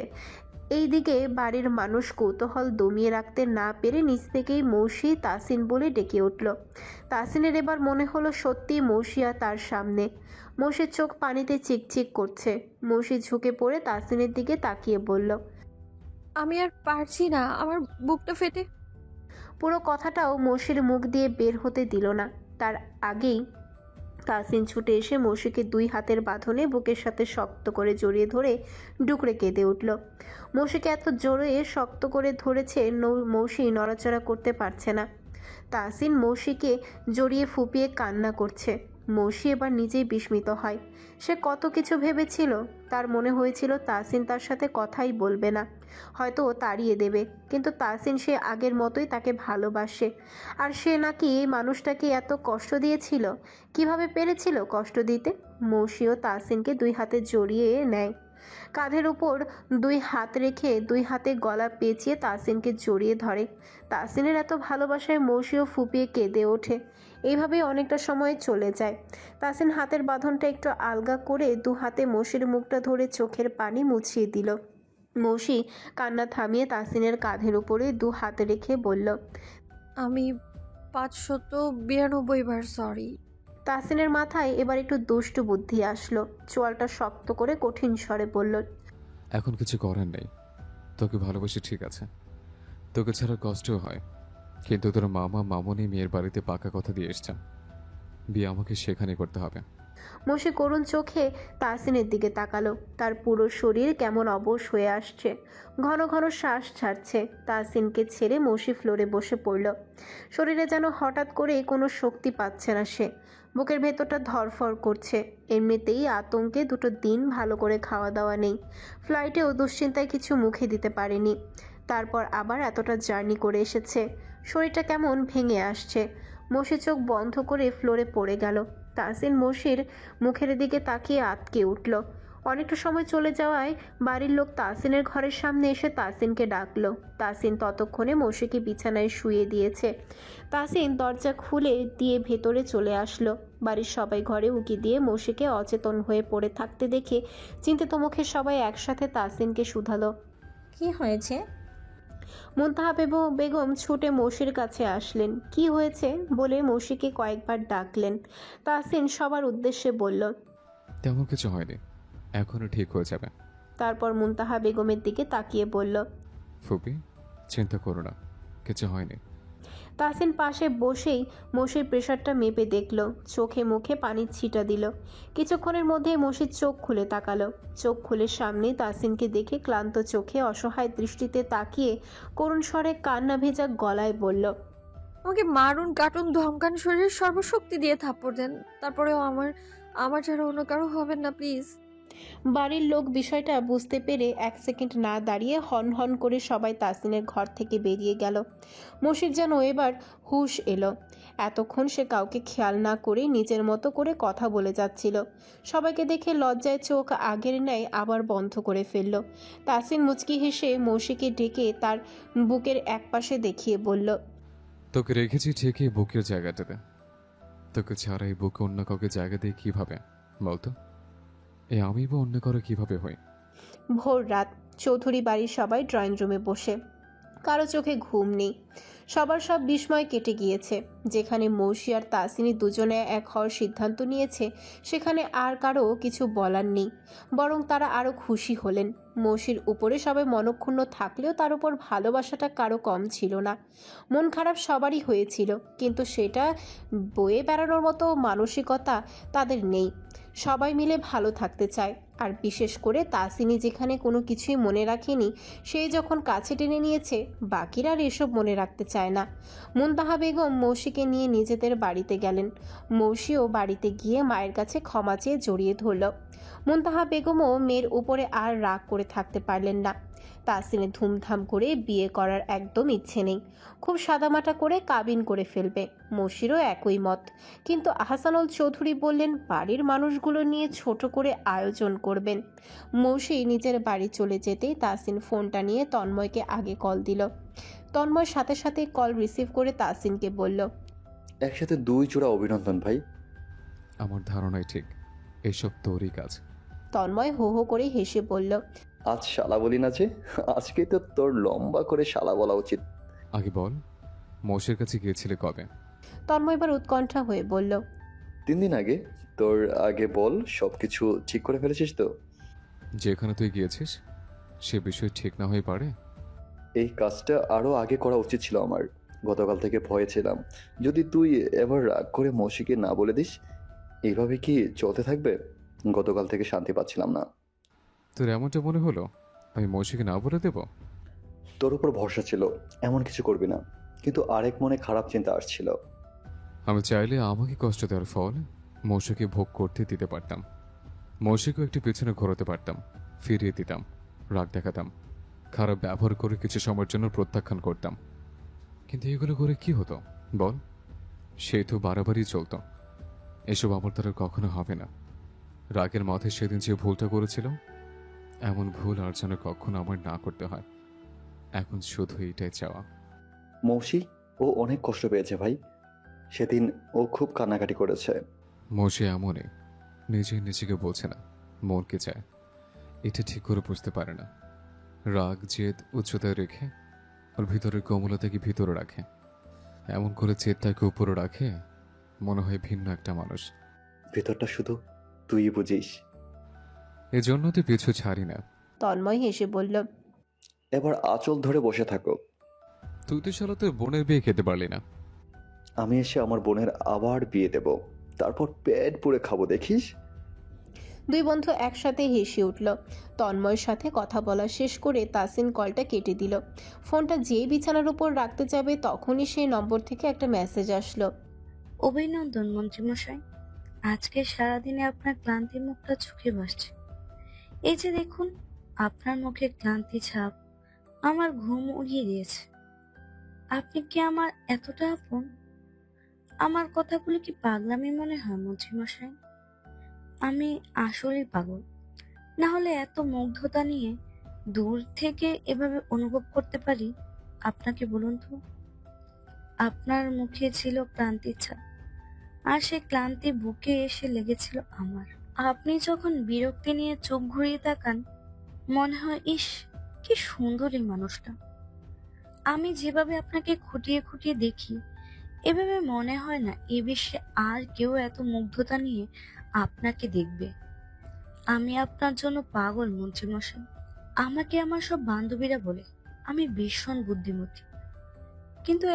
A: এই দিকে বাড়ির মানুষ কৌতূহল দমিয়ে রাখতে না পেরে নিচ থেকেই মৌসি তাহসিন বলে ডেকে উঠল। তাহসিনের এবার মনে হলো সত্যি মৌসিয়া তার সামনে। মৌসির চোখ পানিতে চিকচিক করছে। মৌসি ঝুঁকে পড়ে তাহসিনের দিকে তাকিয়ে বলল,
D: আমি আর পারছি না, আমার বুকটা ফেটে।
A: পুরো কথাটাও মৌসির মুখ দিয়ে বের হতে দিল না। তার আগেই তাহসিন ছুটে এসে মৌসিকে দুই হাতের বাঁধনে বুকের সাথে শক্ত করে জড়িয়ে ধরে ডুকরে কেঁদে উঠল। মৌসিকে এত জোরে শক্ত করে ধরেছে, মৌসি নড়াচড়া করতে পারছে না। তাহসিন মৌসিকে জড়িয়ে ফুপিয়ে কান্না করছে। মৌসি এবার নিজেই বিস্মিত হয়। সে কত কিছু ভেবেছিল। তার মনে হয়েছিল তাহসিন তার সাথে কথাই বলবে না, হয়তো তাড়িয়ে দেবে। কিন্তু তাহসিন সে আগের মতোই তাকে ভালোবাসে। আর সে নাকি এই মানুষটাকে এত কষ্ট দিয়েছিল। কিভাবে পেরেছিল কষ্ট দিতে? মৌসিও তাহসিনকে দুই হাতে জড়িয়ে নেয়। কাঁধের উপর দুই হাত রেখে দুই হাতে গলা পেঁচিয়ে তাহসিনকে জড়িয়ে ধরে। তাহসিনের এত ভালোবাসায় মৌসিও ফুপিয়ে কেঁদে ওঠে। এইভাবে অনেকটা সময় চলে যায়। তাহসিন হাতের বাঁধনটা একটু আলগা করে দু হাতে মৌসির মুখটা ধরে চোখের পানি মুছিয়ে দিল। মৌসি কান্না থামিয়ে তাহসিনের কাঁধের উপরে দু হাত রেখে বলল,
D: আমি 592 বার সরি।
A: তাহসিনের মাথায় এবার একটু দুষ্টু বুদ্ধি আসলো। চোয়ালটা শক্ত করে কঠিন স্বরে বলল,
J: এখন কিছু করার নেই। তোকে ভালোবাসি ঠিক আছে, তোকে ছাড়া কষ্টও হয়, কিন্তু তোর মামা মামনি মেয়ের বাড়িতে পাকা কথা দিয়ে এসছেন, বিয়ে আমাকে সেখানে করতে হবে।
A: মৌসি করুণ চোখে তাহসিনের দিকে তাকালো। তার পুরো শরীর কেমন অবশ হয়ে আসছে, ঘন ঘন শ্বাস ছাড়ছে। তাহসিনকে ছেড়ে মৌসি ফ্লোরে বসে পড়ল। শরীরে যেন হঠাৎ করে কোনো শক্তি পাচ্ছে না সে। বুকের ভেতরটা ধরফর করছে। এমনিতেই আতঙ্কে দুটো দিন ভালো করে খাওয়া দাওয়া নেই। ফ্লাইটেও দুশ্চিন্তায় কিছু মুখে দিতে পারেনি। তারপর আবার এতটা জার্নি করে এসেছে। শরীরটা কেমন ভেঙে আসছে। মৌসি চোখ বন্ধ করে ফ্লোরে পড়ে গেল। তাহসিন মৌসির মুখের দিকে তাকিয়ে আটকে উঠল। অনেকটা সময় চলে যাওয়ায় বাড়ির লোক তাসিনের ঘরের সামনে এসে তাসিনকে ডাকলো। তাসিন ততক্ষণে মৌসিকে বিছানায় শুয়ে দিয়েছে। তাসিন দরজা খুলে দিয়ে ভেতরে চলে আসলো। বাড়ির সবাই ঘরে উকি দিয়ে মৌসিকে অচেতন হয়ে পড়ে থাকতে দেখে চিন্তিত মুখে সবাই একসাথে তাসিনকে শুধালো।
N: কি হয়েছে?
A: মুনতাহা বেগম ছুটে মৌসির কাছে আসলেন। কি হয়েছে বলে মৌসিকে কয়েকবার ডাকলেন। তাসিন সবার উদ্দেশ্যে বলল,
J: তেমন কিছু হয়নি, এখনো ঠিক হয়ে যাবে।
A: তারপর মুনতাহা বেগমের দিকে তাকিয়ে বলল,
J: ফুপি চিন্তা করো না, কিছু হয়নি।
A: তাসিন পাশে বসেই মৌসির প্রেশারটা মেপে দেখল, চোখে মুখে পানির ছিটা দিল। কিছুক্ষণের মধ্যেই মৌসির চোখ খুলে তাকালো। চোখ খুলে সামনে তাসিনকে দেখে ক্লান্ত চোখে অসহায় দৃষ্টিতে তাকিয়ে করুণ স্বরে কান্না ভেজা গলায় বলল,
D: আমাকে মারুন, কাটুন, ধমকান, শরীরের সর্বশক্তি দিয়ে থাপ্পড় দেন, তারপরেও আমার ছাড়া অন্য কারো হবেন না প্লিজ।
A: বাড়ির লোক বিষয়টা বুঝতে পেরে এক সেকেন্ড না দাঁড়িয়ে হন হন করে সবাই তাসিনের ঘর থেকে বেরিয়ে গেল। মসির যেন এবার হুঁশ এলো। এতক্ষণ সে কাউকে খেয়াল না করে নিজের মতো করে কথা বলে যাচ্ছিল। সবাইকে দেখে লজ্জায় চোখ আগের ন্যায় আবার বন্ধ করে ফেলল। তাসিন মুচকি হেসে মৌসিকে ডেকে তার বুকের একপাশে দেখিয়ে বলল,
J: তোকে রেখেছি ঠিকই বুকের জায়গাটাতে, তোকে ছাড়া এই বুকে অন্য কাউকে জায়গা দিয়ে কিভাবে বলতো? আমি বা অন্য কারো কিভাবে হই?
A: ভোর রাত। চৌধুরী বাড়ির সবাই ড্রয়িং রুমে বসে। কারো চোখে ঘুম নেই। সবার সব বিস্ময় কেটে গিয়েছে। যেখানে মৌসি আর তাসিনী দুজনে এক হওয়ার সিদ্ধান্ত নিয়েছে, সেখানে আর কারো কিছু বলার নেই। বরং তারা আরও খুশি হলেন। মৌসির উপরে সবাই মনক্ষুণ্ণ থাকলেও তার উপর ভালোবাসাটা কারো কম ছিল না। মন খারাপ সবারই হয়েছিল, কিন্তু সেটা বয়ে বেড়ানোর মতো মানসিকতা তাদের নেই। সবাই মিলে ভালো থাকতে চায়। আর বিশেষ করে তাসিনী যেখানে কোনো কিছুই মনে রাখেনি, সেই যখন কাছে টেনে নিয়েছে, বাকিরা আর এসব মনে রাখতে চায় না। মুনতাহা বেগম মৌসিকে নিয়ে নিজেদের বাড়িতে গেলেন। মৌসিও বাড়িতে গিয়ে মায়ের কাছে ক্ষমা চেয়ে জড়িয়ে ধরল। মুনতাহা বেগমও মেয়ের উপরে আর রাগ করে থাকতে পারলেন না। তাসিনের ধুমধাম করে বিয়ে করার একদম ইচ্ছে নেই। খুব সাদামাটা করে কাবিন করে ফেলবে। মৌসিরও একই মত। কিন্তু আহসানুল চৌধুরী বললেন বাড়ির মানুষগুলো নিয়ে ছোট করে আয়োজন করবেন। মৌসি নিজের বাড়ি চলে যেতেই তাসিন ফোনটা নিয়ে তন্ময়কে আগে কল দিল। তন্ময় সাথে সাথে কল রিসিভ করে তাসিনকে বলল,
I: একসাথে 2 জোড়া অভিনন্দন ভাই।
J: আমার ধারণাই ঠিক, এসব তোরই কাজ।
A: তন্ময় হো হো করে হেসে বলল,
I: আজ শালা বলি না যে, আজকে তো তোর লম্বা করে শালা বলা উচিত।
J: আগে বল, মৌসির কাছে গিয়েছিলে কবে?
A: তন্ময় এবার উৎকণ্ঠা হয়ে বলল,
I: 3 দিন আগে। তোর আগে বল, সবকিছু ঠিক করে ফেলেছিস তো?
J: যেখানে তুই গিয়েছিস সে বিষয় ঠিক না হয়ে পারে।
I: এই কাজটা আরো আগে করা উচিত ছিল আমার। গতকাল থেকে ভয়ে ছিলাম, যদি তুই এবার রাগ করে মৌসিকে না বলে দিস। এইভাবে কি চলতে থাকবে? গতকাল থেকে শান্তি পাচ্ছিলাম না।
J: তোর এমনটা মনে হলো আমি মৌসিকে না বলে দেব?
I: তোর উপর ভরসা ছিল, এমন কিছু করবি না, কিন্তু আরেক মনে খারাপ চিন্তা আসছিল।
J: আমি চাইলে আমাকে কষ্ট দেওয়ার ফল মৌসিকে ভোগ করতে দিতে পারতাম। মৌসিকেও একটি পেছনে ঘোরাতে পারতাম, ফিরিয়ে দিতাম, রাগ দেখাতাম, খারাপ ব্যবহার করে কিছু সময়ের জন্য প্রত্যাখ্যান করতাম। কিন্তু এগুলো করে কি হতো বল? সে তো বাড়াবাড়ি চলতো। এসব আমার দ্বারা কখনো হবে না। রাগের মাথায় সেদিন যে ভুলটা করেছিল, এমন ভুল আর যেন কখনো আমার না করতে হয়। এখন শুধু এইটাই চাওয়া।
I: মৌসি, ও অনেক কষ্ট পেয়েছে ভাই। সেদিন ও খুব কান্নাকাটি করেছে।
J: মৌসি এমনই, নিজেকে বলছে না মনকে চায়, এটা ঠিক করে বুঝতে পারে না। রাগ জেদ উচ্চতায় রেখে ওর ভিতরের কোমলতাকে ভিতরে রাখে। এমন করে জেদটাকে উপরে রাখে, মনে হয় ভিন্ন একটা মানুষ।
I: ভিতরটা শুধু তুই বুঝিস।
J: এজন্য তুই পিছু ছাড়ি না।
A: তন্ময় হেসে বলল,
I: এবার আঁচল ধরে বসে থাকো।
J: তুই তো শালা তোর বোনের বিয়ে খেতে পারলি না।
I: আমি এসে আমার বোনের আবার বিয়ে দেব, তারপর পেট পুড়ে খাবো, দেখিস।
A: দুই বন্ধু একসাথে হেসে উঠল। তন্ময়ের সাথে কথা বলা শেষ করে তাসিন কলটা কেটে দিল। ফোনটা যেই বিছানার উপর রাখতে যাবে তখনই সেই নম্বর থেকে একটা মেসেজ আসলো।
F: অভিনন্দন মন্ত্রীমশাই, আজকে সারাদিনে আপনার ক্লান্তি মুখটা চোখে ভাসছে। এই যে দেখুন, আপনার মুখে ক্লান্তি ছাপ আমার ঘুম উড়িয়ে দিয়েছে। আপনি কি আমার এতটা আপন? আমার কথাগুলো কি পাগলামি মনে হয় মন্ত্রীমশাই? আমি আসলেই পাগল। না হলে এত মুগ্ধতা নিয়ে দূর থেকে এভাবে অনুভব করতে পারি আপনাকে? বলুন তো। আপনার মুখে ছিল ক্লান্তির ছাপ, আর সেই ক্লান্তি বুকে এসে লেগেছিল আমার। আপনি যখন বিরক্তি নিয়ে চোখ ঘুরিয়ে তাকান, মনে হয় ইস, কি সুন্দর এই মানুষটা। আমি যেভাবে আপনাকে খুঁটিয়ে খুঁটিয়ে দেখি, এভাবে মনে হয় না এ বিশ্বে আর কেউ এত মুগ্ধতা নিয়ে আপনাকে দেখবে। আমি আপনার জন্য পাগল মন্ত্রীমশাই। আমাকে আমার সব বান্ধবীরা বলে আমি ভীষণ বুদ্ধিমতী, কিন্তু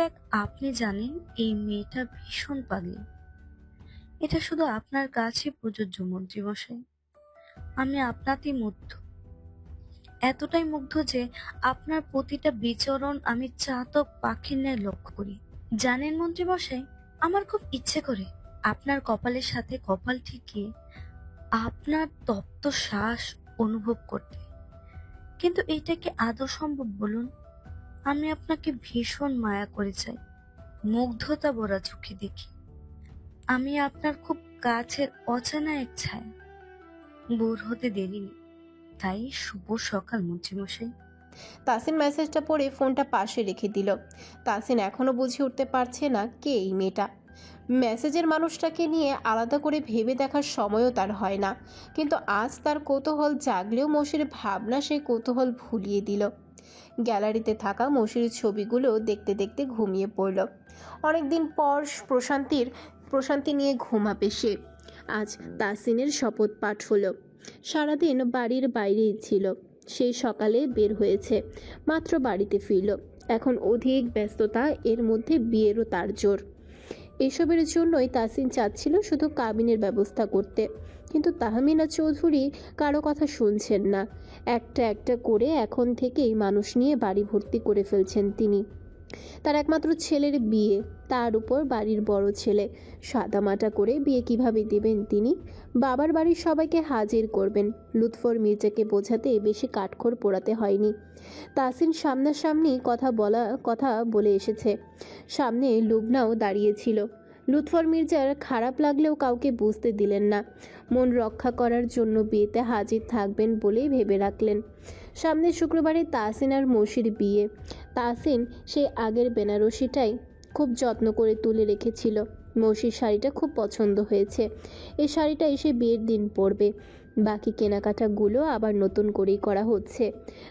F: আপনি জানেন এই মেয়েটা ভীষণ পাগলী। এটা শুধু আপনার কাছে প্রযোজ্য মন্ত্রীমশাই। আমি আপনাতেই মুগ্ধ, এতটাই মুগ্ধ যে আপনার প্রতিটা বিচরণ আমি চাতক পাখির ন্যায় লক্ষ্য করি। জানেন মন্ত্রীমশাই, আমার খুব ইচ্ছে করে আপনার কপালের সাথে কপাল ঠেকিয়ে আপনার তপ্ত শ্বাস অনুভব করতে, কিন্তু এটা কি আদৌ সম্ভব বলুন? আমি আপনাকে ভীষণ মায়া করে চাই, মুগ্ধতা ভরা চোখে দেখি। আমি আপনার খুব কাছের অচেনা এক ছায়া। ভোর হতে দেরি নেই, তাই শুভ সকাল মন্ত্রীমশাই।
A: তাসিন মেসেজটা পড়ে ফোনটা পাশে রেখে দিল। তাসিন এখনো বুঝে উঠতে পারছে না কে এই মেয়েটা। মেসেজের মানুষটাকে নিয়ে আলাদা করে ভেবে দেখার সময়ও তার হয় না, কিন্তু আজ তার কৌতূহল জাগলেও মৌসির ভাবনা সেই কৌতূহল ভুলিয়ে দিল। গ্যালারিতে থাকা মৌসির ছবিগুলো দেখতে দেখতে ঘুমিয়ে পড়ল। অনেকদিন পর প্রশান্তি নিয়ে ঘুমাবে সে। আজ তাসিনের শপথ পাঠ হলো। সারাদিন বাড়ির বাইরেই ছিল। সেই সকালে বের হয়েছে, মাত্র বাড়িতে ফিরল। এখন অধিক ব্যস্ততা, এর মধ্যে বিয়েরও তার জোর। এসবের জন্যই তাসিন চাচ্ছিল শুধু কাবিনের ব্যবস্থা করতে, কিন্তু তাহমিনা চৌধুরী কারো কথা শুনছেন না। একটা একটা করে এখন থেকেই মানুষ নিয়ে বাড়ি ভর্তি করে ফেলছেন তিনি। তার একমাত্র ছেলের বিয়ে, তার উপর বাড়ির বড় ছেলে। সাদামাটা করে বিয়ে কিভাবে দেবেন তিনি? বাবার বাড়ির সবাইকে হাজির করবেন। লুৎফর মির্জাকে বোঝাতে বেশি কাঠখড় পোড়াতে হয়নি। তাসিন সামনাসামনি কথা বলে এসেছে। সামনে লুবনাও দাঁড়িয়েছিল। লুৎফর মির্জার খারাপ লাগলেও কাউকে বুঝতে দিলেন না। মন রক্ষা করার জন্য বিয়েতে হাজির থাকবেন বলেই ভেবে রাখলেন। সামনের শুক্রবারে তাসিন আর মৌসির বিয়ে। তাসিন সেই আগের বেনারসিটাই খুব যত্ন করে তুলে রেখেছিল। মৌসির শাড়িটা খুব পছন্দ হয়েছে। এই শাড়িটা এসে বিয়ের দিন পরবে। বাকি কেনাকাটাগুলো আবার নতুন করেই করা হচ্ছে।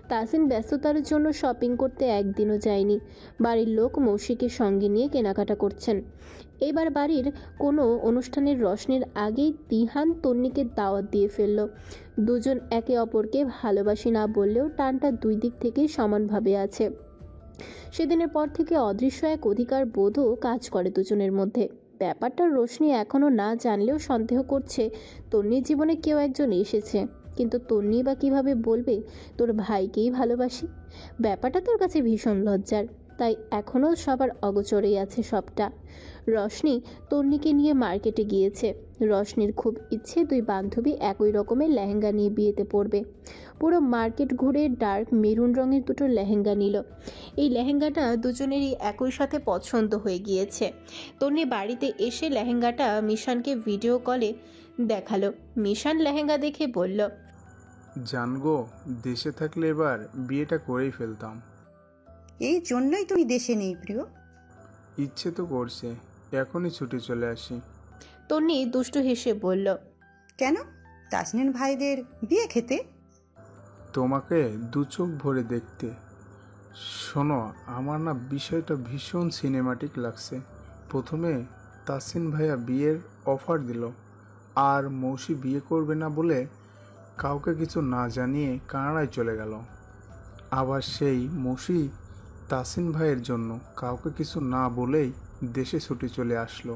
A: তাসিন ব্যস্ততার জন্য শপিং করতে একদিনও যায়নি। বাড়ির লোক মৌসিকে সঙ্গে নিয়ে কেনাকাটা করছেন। এবার বাড়ির কোনো অনুষ্ঠানের রসনের আগেই তিহান তন্নিকে দাওয়াত দিয়ে ফেলল। দুজন একে অপরকে ভালোবাসি না বললেও টানটা দুই দিক থেকেই সমানভাবে আছে। সেদিনের পর থেকে অদৃশ্য এক অধিকার বোধও কাজ করে দুজনের মধ্যে। ব্যাপারটা রোশনি এখনও না জানলেও সন্দেহ করছে তন্নির জীবনে কেউ একজন এসেছে, কিন্তু তন্নি বা কিভাবে বলবে তোর ভাইকেই ভালোবাসি? ব্যাপারটা তোর কাছে ভীষণ লজ্জার, তাই এখনও সবার অগোচরেই আছে সবটা। রশনি তন্নিকে নিয়ে মার্কেটে গিয়েছে। রশনির খুব ইচ্ছে দুই বান্ধবী একই রকমের লেহেঙ্গা নিয়ে বিয়েতে পরবে। পুরো মার্কেট ঘুরে ডার্ক মেরুন রঙের দুটো লেহেঙ্গা নিল। এই লেহেঙ্গাটা দুজনেরই একই সাথে পছন্দ হয়ে গিয়েছে। তন্নি বাড়িতে এসে লেহেঙ্গাটা মিশানকে ভিডিও কলে দেখালো। মিশান লেহেঙ্গা দেখে বলল,
G: জানগো, দেশে থাকলে এবার বিয়েটা করেই ফেলতাম।
H: এই জন্যই তুমি দেশে নেই প্রিয়।
G: ইচ্ছে তো করছে, এখনই ছুটি চলে আসি।
A: তন্নি দুষ্টু হেসে বলল,
H: কেন? তাসনিন ভাইদের বিয়ে খেতে?
G: তোমাকে দু চোখ ভরে দেখতে। শোনো, আমার না বিষয়টা ভীষণ সিনেমাটিক লাগছে। প্রথমে তাসিন ভাইয়া বিয়ের অফার দিল, আর মৌসি বিয়ে করবে না বলে কাউকে কিছু না জানিয়ে কানাডায় চলে গেল। আবার সেই মৌসি তাসিন ভাইয়ের জন্য কাউকে কিছু না বলেই দেশে ছুটি চলে আসলো।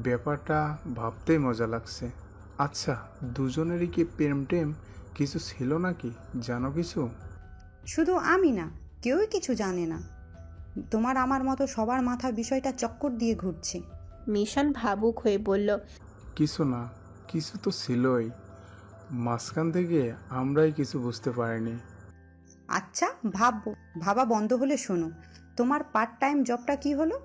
G: ব্যাপারটা ভাবতেই মজা লাগছে। আচ্ছা, দুজনেরই কি প্রেম টেম কিছু ছিল নাকি? জানো কিছু?
H: শুধু আমি না, কেউই কিছু জানে না। তোমার আমার মতো সবার মাথা বিষয়টা চক্কর দিয়ে ঘুরছে।
A: মিশান ভাবুক হয়ে বলল,
G: কিছু না, কিছু তো ছিলই। মাঝখান থেকে আমরাই কিছু বুঝতে পারিনি।
H: আচ্ছা, ভাবা বন্ধ হলে শোনো, তোমার পার্ট টাইম জবটা কি হলো?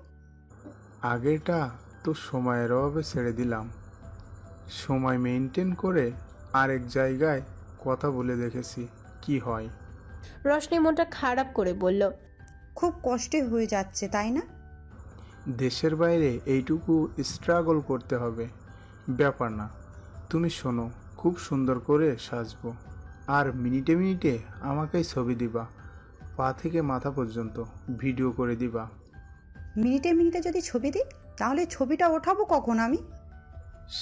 G: আগেরটা তো সময়ের অভাবে ছেড়ে দিলাম। সময় মেনটেন করে আরেক জায়গায় কথা বলে দেখেছি কি হয়।
A: রশনি মনটা খারাপ করে বলল,
H: খুব কষ্টে হয়ে যাচ্ছে তাই না?
G: দেশের বাইরে এইটুকু স্ট্রাগল করতে হবে, ব্যাপার না। তুমি শোনো, খুব সুন্দর করে সাজবো, আর মিনিটে মিনিটে আমাকেই ছবি দিবা, পা থেকে মাথা পর্যন্ত ভিডিও করে দিবা।
H: মিনিটে মিনিটে যদি ছবি দিই তাহলে ছবিটা ওঠাবো কখন আমি?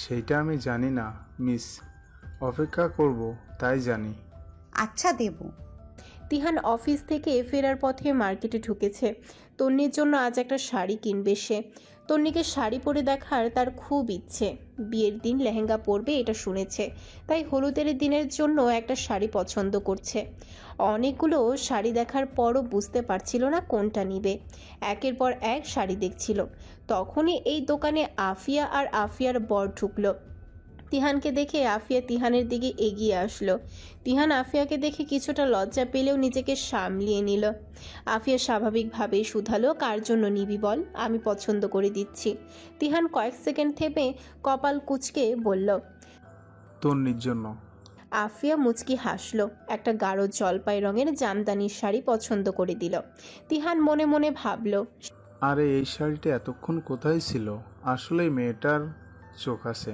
G: সেটা আমি জানি না মিস, অপেক্ষা করব তাই জানি।
H: আচ্ছা দেব।
A: তিহান অফিস থেকে ফেরার পথে মার্কেটে ঢুকেছে। তন্নির জন্য আজ একটা শাড়ি কিনবে সে। তন্নিকে শাড়ি পরে দেখার তার খুব ইচ্ছে। বিয়ের দিন লেহেঙ্গা পরবে এটা শুনেছে, তাই হলুদের দিনের জন্য একটা শাড়ি পছন্দ করছে। অনেকগুলো শাড়ি দেখার পরও বুঝতে পারছিল না কোনটা নিবে। একের পর এক শাড়ি দেখছিল। তখনই এই দোকানে আফিয়া আর আফিয়ার বর ঢুকলো। তিহানকে দেখে আফিয়া তিহানের দিকে এগিয়ে আসলো। তিহান আফিয়াকে দেখে কিছুটা লজ্জা পেলেও নিজেকে সামলিয়ে নিল। আফিয়া স্বাভাবিকভাবেই শুধালো, কার জন্য নিবি বল, আমি পছন্দ করে দিচ্ছি। তিহান কয়েক সেকেন্ড থেমে কপাল কুঁচকে বলল,
G: তন্নির জন্য।
A: আফিয়া মুচকি হাসলো। একটা গাঢ় জলপাই রঙের জামদানির শাড়ি পছন্দ করে দিল। তিহান মনে মনে ভাবলো,
G: আরে এই শাড়িটা এতক্ষণ কোথায় ছিল? আসলেই মেয়েটার চোখ আছে,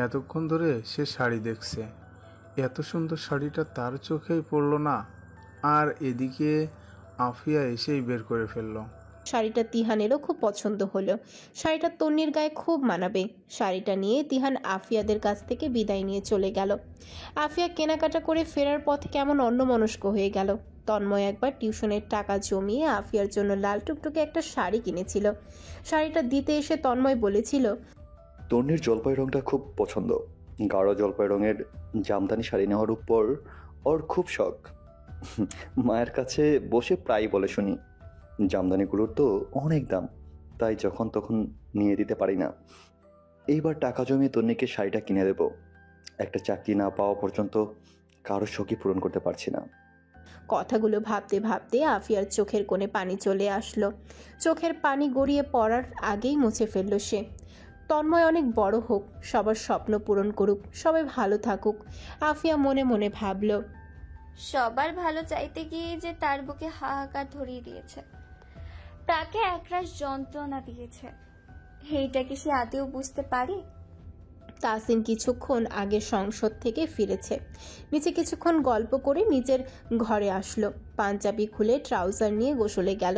G: এতক্ষণ ধরে সে শাড়ি দেখছে, এত সুন্দর শাড়িটা তার চোখেই পড়লো না। আর এদিকে আফিয়া এসেই বের করে ফেললো।
A: শাড়িটা তিহানেরও খুব পছন্দ হলো। শাড়িটা তন্নির গায়ে খুব মানাবে। শাড়িটা নিয়ে তিহান আফিয়াদের কাছ থেকে বিদায় নিয়ে চলে গেল। আফিয়া কেনাকাটা করে ফেরার পথে কেমন অন্যমনস্ক হয়ে গেল। তন্ময় একবার টিউশনের টাকা জমিয়ে আফিয়ার জন্য লাল টুকটুকে একটা শাড়ি কিনেছিল। শাড়িটা দিতে এসে তন্ময় বলেছিল,
I: তন্নির জলপাই রংটা খুব পছন্দ। গাঢ় জলপাই রঙের জামদানি শাড়ি নেওয়ার উপর ওর খুব শখ। মায়ের কাছে বসে প্রায় বলে শুনি, জামদানিগুলোর তো অনেক দাম, তাই যখন তখন নিয়ে দিতে পারি না। এইবার টাকা জমিয়ে তন্নিকে শাড়িটা কিনে দেব। একটা চাকরি না পাওয়া পর্যন্ত কারো শখই পূরণ করতে পারছি না।
A: কথাগুলো ভাবতে ভাবতে আফিয়ার চোখের কোণে পানি চলে আসলো। চোখের পানি গড়িয়ে পড়ার আগেই মুছে ফেলল সে। তন্ময় অনেক বড় হোক, সবার স্বপ্ন পূরণ করুক, সবাই ভালো থাকুক, আফিয়া মনে মনে ভাবল।
C: সবার ভালো চাইতে গিয়ে যে তার বুকে হাহাকার ধরিয়ে দিয়েছে, তাকে একরাশ যন্ত্রণা দিয়েছে, এইটা কি সে আদেও বুঝতে পারে?
A: তাসিন কিছুক্ষণ আগে সংসদ থেকে ফিরেছে। নিচে কিছুক্ষণ গল্প করে নিজের ঘরে আসলো। পাঞ্জাবি খুলে ট্রাউজার নিয়ে গোসলে গেল।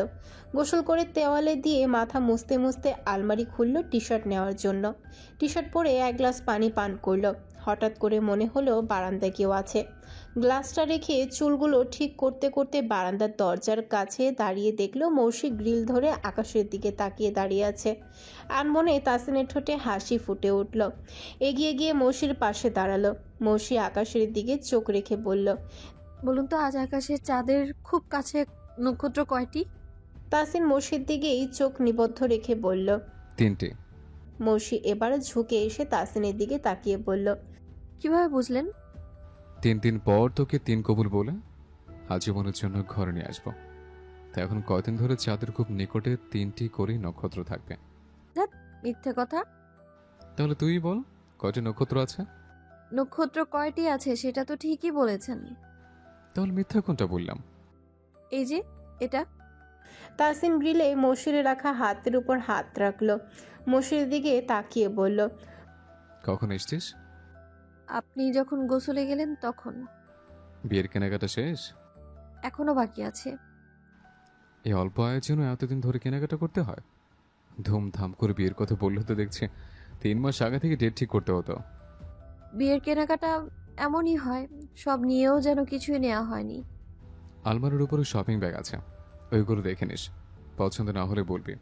A: গোসল করে তেওয়ালে দিয়ে মাথা মুছতে মুছতে আলমারি খুলল টি শার্ট নেওয়ার জন্য। টি শার্ট পরে এক গ্লাস পানি পান করলো। হঠাৎ করে মনে হলো বারান্দায় কেউ আছে। গ্লাসটা রেখে চুলগুলো ঠিক করতে করতে বারান্দার দরজার কাছে দাঁড়িয়ে দেখলো মৌসি গ্রিল ধরে আকাশের দিকে তাকিয়ে দাঁড়িয়ে আছে। আনমনে তাসিনের ঠোঁটে হাসি ফুটে উঠল। এগিয়ে গিয়ে মৌসির পাশে দাঁড়ালো। মৌসি আকাশের দিকে চোখ রেখে বলল,
D: বলুন তো আজ আকাশের চাঁদের খুব কাছে নক্ষত্র কয়টি?
A: তাসিন মৌসির দিকেই চোখ নিবদ্ধ রেখে বলল,
J: 3টি।
A: মৌসি এবার ঝুঁকে এসে তাসিনের দিকে তাকিয়ে বলল,
D: কিভাবে বুঝলেন?
J: 3 দিন পর তোকে 3 কবুল বলে আজীবনের জন্য ঘরে নিয়ে আসবো। তা এখন কয়দিন ধরে চাঁদের খুব নিকটে 3টি করেই নক্ষত্র থাকবে।
D: মিথ্যে কথা।
J: তাহলে তুই বল, কয়টি নক্ষত্র আছে?
D: নক্ষত্র কয়টি আছে সেটা তো ঠিকই বলেছেন।
J: তাহলে মিথ্যা কোনটা বললাম?
D: এই যে এটা।
A: তাসিন গ্রিলে মৌসিরে রাখা হাতের উপর হাত রাখলো। মৌসির দিকে তাকিয়ে বলল,
J: কখন এসছিস?
D: আপনি যখন গোসলে গেলেন তখন।
J: বিয়ের কেনাকাটা শেষ?
D: এখনো বাকি আছে।
J: এই অল্প আয়ের জন্য এতদিন ধরে কেনাকাটা করতে হয়? ধুমধাম করে বিয়ের কথা বললে তো দেখছি 3 মাস আগে থেকে ডেট ঠিক করতে হতো।
D: বিয়ের কেনাকাটা এমনই হয়, সব নিয়েও যেন কিছুই নেওয়া হয়নি।
J: আলমারির উপরে শপিং ব্যাগ আছে, ওইগুলো দেখে নিস, পছন্দ না হলে বলবি।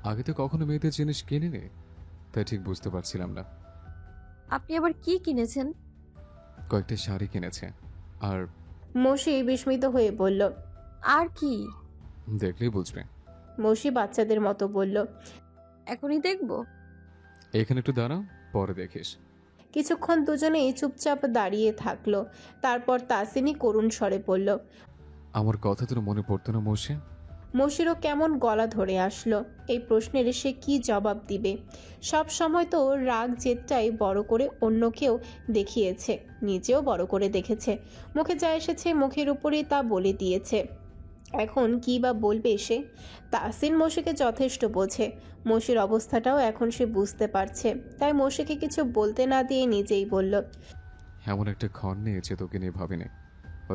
J: আগে তো কখনো মেয়েদের জিনিস কিনিনি, তাই ঠিক বুঝতে পারছিলাম না।
D: আপনি আবার কি কিনেছেন?
J: কয়েকটা শাড়ি কিনেছে। আর
A: মৌসি বিস্মিত হয়ে বলল,
D: আর কি?
J: দেখলেই বুঝবে।
A: মৌসি বাচ্চাদের মতো বলল,
D: এখনই দেখব।
J: এখানে একটু দাঁড়া, পরে দেখিস।
A: কিছুক্ষণ দুজনেই চুপচাপ দাঁড়িয়ে থাকলো। তারপর তাসিনী করুণ স্বরে বলল,
J: আমার কথা তোর মনে পড়তো না মৌসি?
A: মশিরও কেমন গলা ধরে আসলো। এই প্রশ্নের সে কি জবাব দিবে? সব সময় তো রাগ জেদটাই বড় করে অন্যকেও দেখিয়েছে, নিজেও বড় করে দেখেছে। মুখে যা এসেছে মুখের উপরেই তা বলে দিয়েছে। এখন কি বা বলবে সে? তাসিন মশিকে যথেষ্ট বোঝে, মশির অবস্থাটাও এখন সে বুঝতে পারছে। তাই মশিকে কিছু বলতে না দিয়ে নিজেই বলল,
J: এমন একটা ক্ষণ নিয়ে যে তোকে নিয়ে ভাবিনি।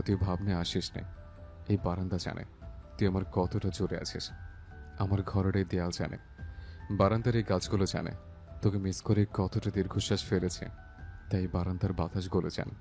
J: তুই ভাবনে আসিস নে। এই বারান্দা জানে তুই আমার কতটা জোরে আছিস, আমার ঘরের এই দেয়াল জানে, বারান্দার এই গাছগুলো জানে তোকে মিস করে কতটা দীর্ঘশ্বাস ফেলেছে। তাই বারান্দার বাতাসগুলো জানে